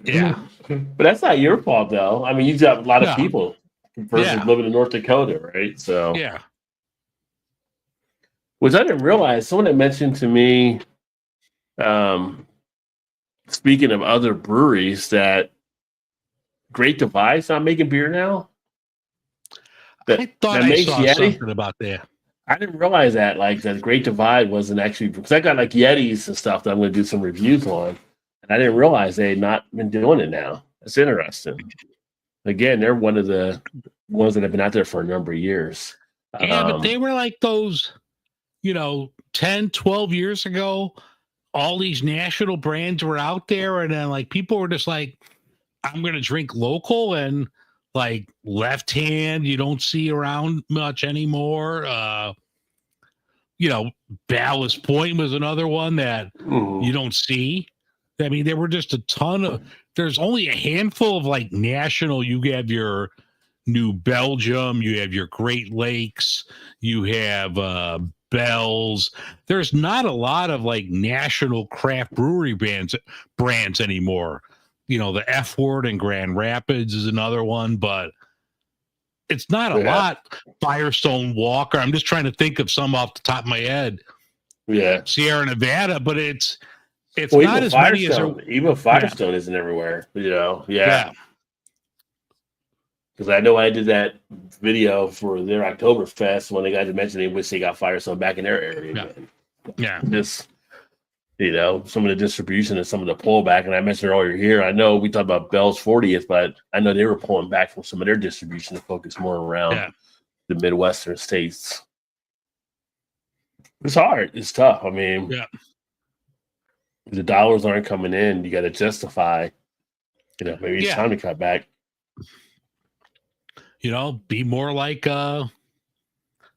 Yeah. But that's not your fault, though. I mean, you've got a lot of people versus living in North Dakota, right? So which I didn't realize. Someone had mentioned to me, speaking of other breweries, that Great Divide's not making beer now. I thought I saw something about that. I didn't realize that, like, that Great Divide wasn't actually, because I got like Yetis and stuff that I'm going to do some reviews on, and I didn't realize they had not been doing it now. That's interesting. Again, they're one of the ones that have been out there for a number of years. Yeah, but they were like those, 10, 12 years ago, all these national brands were out there, and then like people were just like, I'm going to drink local, and like Left Hand, you don't see around much anymore. Ballast Point was another one that you don't see. I mean, there were just a ton of, there's only a handful of like national. You have your New Belgium, you have your Great Lakes, you have Bell's. There's not a lot of like national craft brewery brands anymore. The F Word in Grand Rapids is another one, but it's not a lot. Firestone Walker. I'm just trying to think of some off the top of my head. Yeah. Sierra Nevada, but it's not as many as even Firestone isn't everywhere, Yeah. Because I know I did that video for their Oktoberfest when the guys mentioned they wish they got Firestone back in their area. Yeah. Just some of the distribution and some of the pullback. And I mentioned earlier here, I know we talked about Bell's 40th, but I know they were pulling back from some of their distribution to focus more around the Midwestern states. It's hard. It's tough. I mean, the dollars aren't coming in. You got to justify, maybe it's time to cut back. Be more like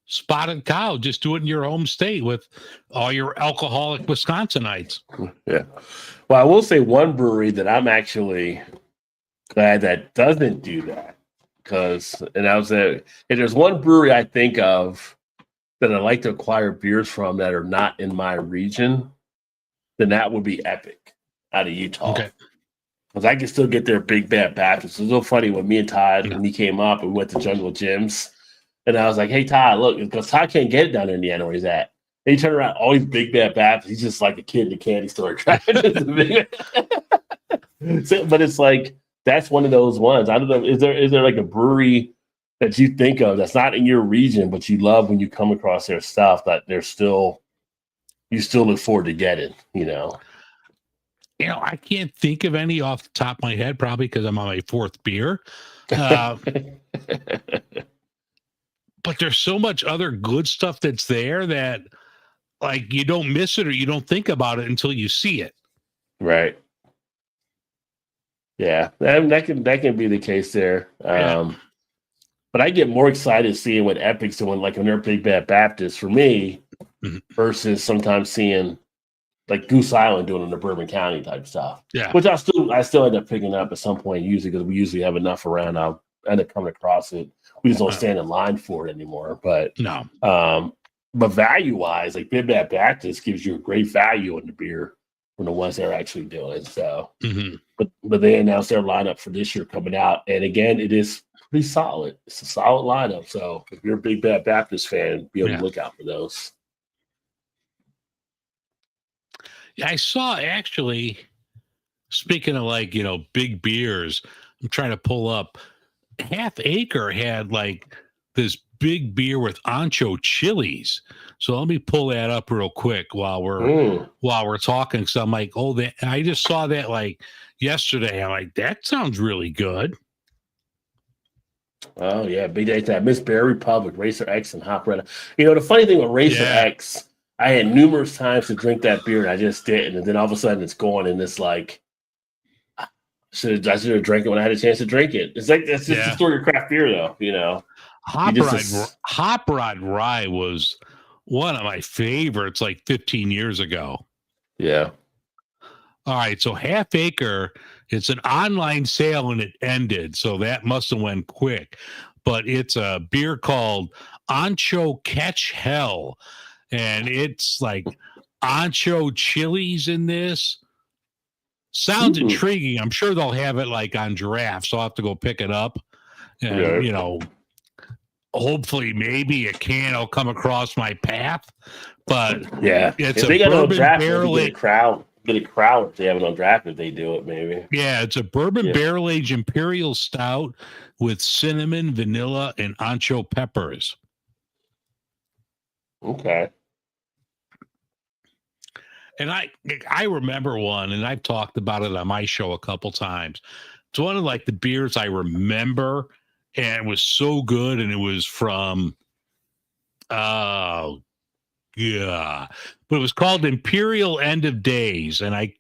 Spotted Cow. Just do it in your home state with all your alcoholic Wisconsinites. Yeah. Well, I will say one brewery that I'm actually glad that doesn't do that, if there's one brewery I think of that I like to acquire beers from that are not in my region, then that would be Epic out of Utah. Okay. Because I can still get their Big Bad Baptist. It was so funny when me and Todd, when he came up and we went to Jungle Gyms, and I was like, hey, Todd, look, because Todd can't get it down in Indiana where he's at. And he turned around, all these Big Bad Baptists. He's just like a kid in the candy store. But it's like, that's one of those ones. I don't know, is there like a brewery that you think of that's not in your region, but you love when you come across their stuff that you still look forward to getting, I can't think of any off the top of my head, probably because I'm on my fourth beer. But there's so much other good stuff that's there that, like, you don't miss it or you don't think about it until you see it. Right. Yeah, that can be the case there. But I get more excited seeing what Epic's doing, like when they're Big Bad Baptist for me, versus sometimes seeing like Goose Island doing in the Bourbon County type stuff. Yeah. Which I still end up picking up at some point, usually because we usually have enough around. I'll end up coming across it. We just don't stand in line for it anymore. But but value wise, like Big Bad Baptist gives you a great value in the beer from the ones they're actually doing. So but they announced their lineup for this year coming out. And again, it is pretty solid. It's a solid lineup. So if you're a big Bad Baptist fan, be on the lookout for those. Yeah, I saw actually, speaking of like, big beers, I'm trying to pull up. Half Acre had like this big beer with ancho chilies. So let me pull that up real quick while we're talking. So I'm like, I just saw that like yesterday. I'm like, that sounds really good. Oh yeah, big day that Miss Bear Republic, Racer X, and Hop Red. The funny thing with Racer X, I had numerous times to drink that beer and I just didn't, and then all of a sudden it's gone, and it's like I should have drank it when I had a chance to drink it. It's like that's just the story of craft beer, though. Hop Rod Rye was one of my favorites like 15 years ago. Yeah. All right, so Half Acre, it's an online sale and it ended, so that must have went quick. But it's a beer called Ancho Catch Hell, and it's like ancho chilies in this. Sounds intriguing. I'm sure they'll have it like on draft, so I'll have to go pick it up. And hopefully maybe a can will come across my path. But it's they got bourbon draft, barrel. Get a crowd if they have it on draft if they do it, maybe. Yeah, it's a bourbon barrel aged imperial stout with cinnamon, vanilla, and ancho peppers. Okay. And I remember one, and I've talked about it on my show a couple times. It's one of like the beers I remember, and it was so good, and it was from but it was called Imperial End of Days, and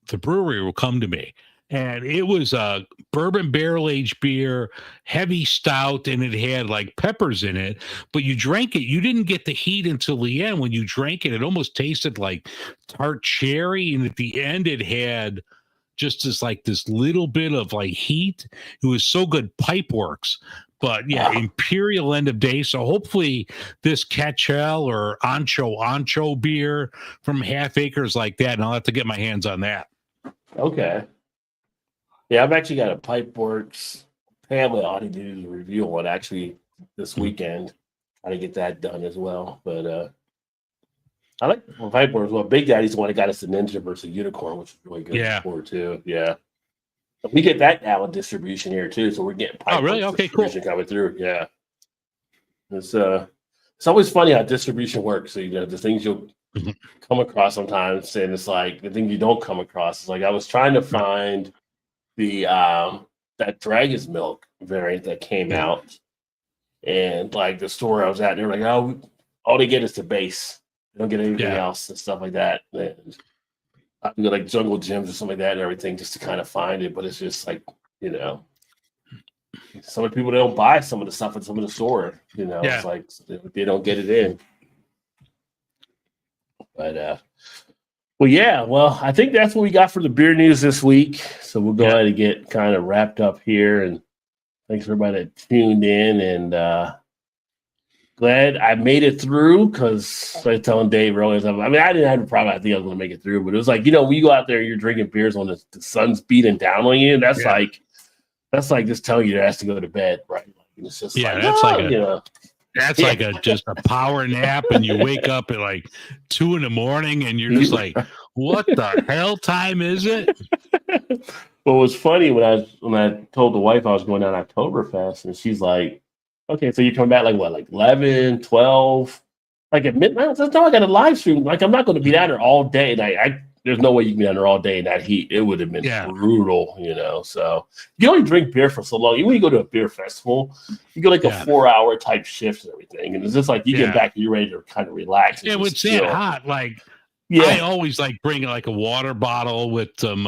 the brewery will come to me. And it was a bourbon barrel aged beer, heavy stout, and it had like peppers in it. But you drank it, you didn't get the heat until the end. When you drank it, it almost tasted like tart cherry. And at the end, it had just this little bit of like heat. It was so good, pipe works. But Imperial End of Day. So hopefully this Catchell or Ancho beer from Half Acres like that, and I'll have to get my hands on that. Okay. Yeah, I've actually got a Pipeworks family ought to do a review on actually this weekend. Try to get that done as well. But I like Pipeworks. Well, Big Daddy's the one that got us the Ninja versus Unicorn, which is really good before too. Yeah. We get that now in distribution here too, so we're getting Pipeworks really? Okay, cool. Coming through. Yeah. It's always funny how distribution works. So the things you'll come across sometimes, and it's like the thing you don't come across. It's like I was trying to find the that Dragon's Milk variant that came out, and like the store I was at, they were like, "Oh, all they get is the base. They don't get anything else and stuff like that." And I can go like Jungle Gyms or something like that and everything just to kind of find it, but it's just like some of the people, they don't buy some of the stuff in some of the store. It's like they don't get it in. But well, I think that's what we got for the beer news this week. So we'll go ahead and get kind of wrapped up here. And thanks for everybody that tuned in. And glad I made it through, because I was telling Dave earlier, I didn't have a problem. I think I was going to make it through. But it was like, when you go out there, you're drinking beers when the sun's beating down on you. That's like just telling you to ask to go to bed, right? It's just that's like just a power nap, and you wake up at like 2 a.m. and you're just like, what the hell time is it? Well, it was funny when I told the wife I was going down Oktoberfest, and she's like, okay, so you're coming back like what, like 11, 12, like at midnight? That's not, I got a live stream. Like, I'm not going to be down there all day. And there's no way you can be down there all day in that heat. It would have been brutal, So you only drink beer for so long. Even when you go to a beer festival, you go like a 4-hour type shift and everything. And it's just like you get back and you're ready to kind of relax. Yeah, it's that hot. Like, I always like bringing like a water bottle with some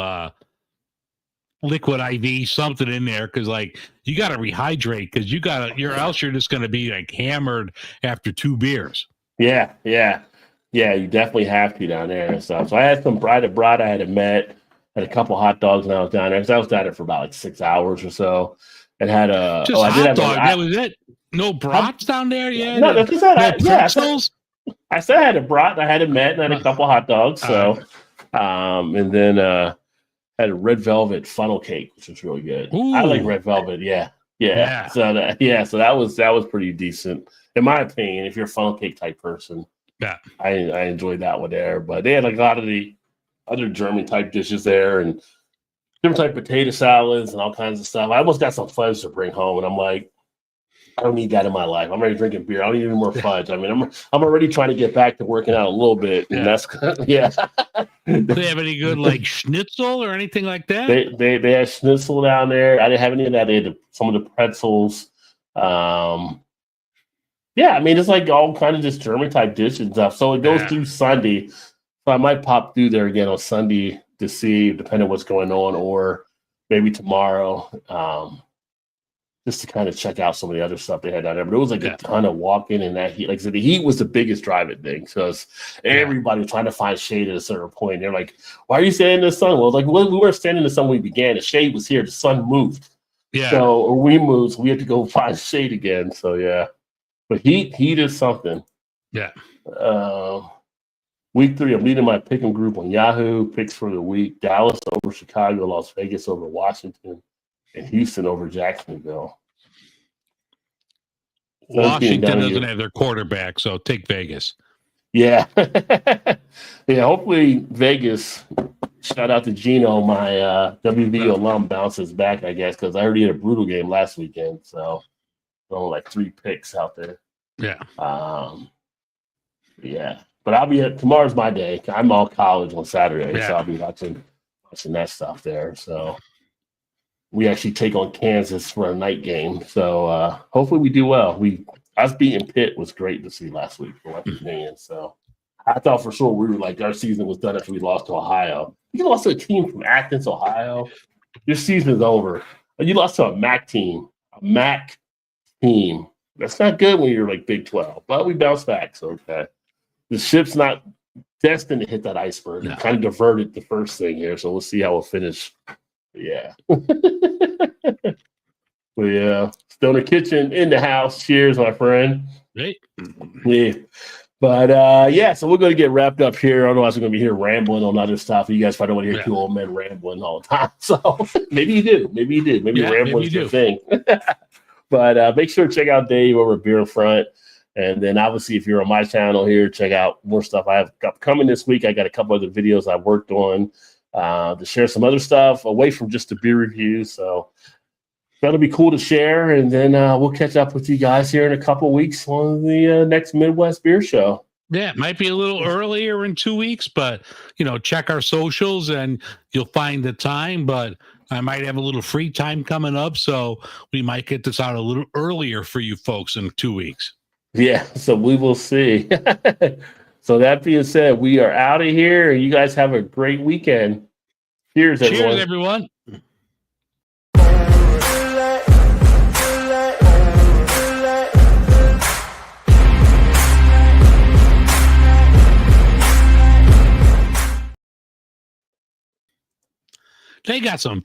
liquid IV, something in there, because like you got to rehydrate, because you're else you're just going to be like hammered after 2 beers. Yeah, you definitely have to down there and stuff. So I had some brat, I had a Met, had a couple hot dogs when I was down there, because I was down there for about like 6 hours or so, and had a hot dog. That was it. No brats down there. Yeah, no, that's just I said I had a brat, I had a Met, and I had a couple hot dogs. So, and then had had a red velvet funnel cake, which was really good. Ooh. I like red velvet. Yeah. So that was pretty decent in my opinion. If you're a funnel cake type person, yeah, I enjoyed that one there. But they had like a lot of the other German type dishes there and different type of potato salads and all kinds of stuff. I almost got some fudge to bring home, and I'm like, I don't need that in my life. I'm already drinking beer. I don't need any more fudge. I mean, I'm already trying to get back to working out a little bit, and that's Do they have any good like schnitzel or anything like that? They had schnitzel down there. I didn't have any of that. They had some of the pretzels. Yeah, I mean, it's like all kind of just German type dishes and stuff. So it goes through Sunday. So I might pop through there again on Sunday to see, depending on what's going on, or maybe tomorrow, just to kind of check out some of the other stuff they had down there. But it was like a ton of walking in that heat. Like I said, the heat was the biggest driving thing. So everybody was trying to find shade at a certain point. They're like, why are you standing in the sun? Well, like we weren't standing in the sun when we began. The shade was here. The sun moved. Yeah. So, or we moved. So we had to go find shade again. So, yeah. But heat is something. Yeah. Week 3, I'm leading my pick'em group on Yahoo. Picks for the week: Dallas over Chicago, Las Vegas over Washington, and Houston over Jacksonville. Washington doesn't have their quarterback, so take Vegas. Yeah. Yeah, hopefully Vegas, shout out to Gino, my WV alum, bounces back, I guess, because I heard he had a brutal game last weekend. So only like 3 picks out there. Yeah. Yeah. But I'll be tomorrow's my day. I'm all college on Saturday, so I'll be watching that stuff there. So we actually take on Kansas for a night game. So hopefully we do well. Us beating Pitt was great to see last week for West Virginia. So I thought for sure we were like our season was done after we lost to Ohio. You lost to a team from Athens, Ohio. Your season's over. You lost to a MAC team. That's not good when you're like Big 12, but we bounced back. So okay. The ship's not destined to hit that iceberg. No. It kind of diverted the first thing here, so we'll see how we'll finish. Yeah. But yeah, Stoner Kitchen in the house. Cheers, my friend. Right. Yeah. But so we're going to get wrapped up here. Otherwise, we're going to be here rambling on other stuff. You guys probably don't want to hear 2 old men rambling all the time. So maybe you do. Maybe rambling is your thing. But make sure to check out Dave over at Beer in Front. And then obviously, if you're on my channel here, check out more stuff I have coming this week. I got a couple other videos I've worked on to share some other stuff away from just the beer reviews. So that'll be cool to share. And then we'll catch up with you guys here in a couple of weeks on the next Midwest Beer Show. Yeah, it might be a little earlier in 2 weeks, but, check our socials and you'll find the time. But I might have a little free time coming up, so we might get this out a little earlier for you folks in 2 weeks. Yeah, so we will see. So that being said, we are out of here. You guys have a great weekend. Cheers, everyone. Cheers, everyone. They got some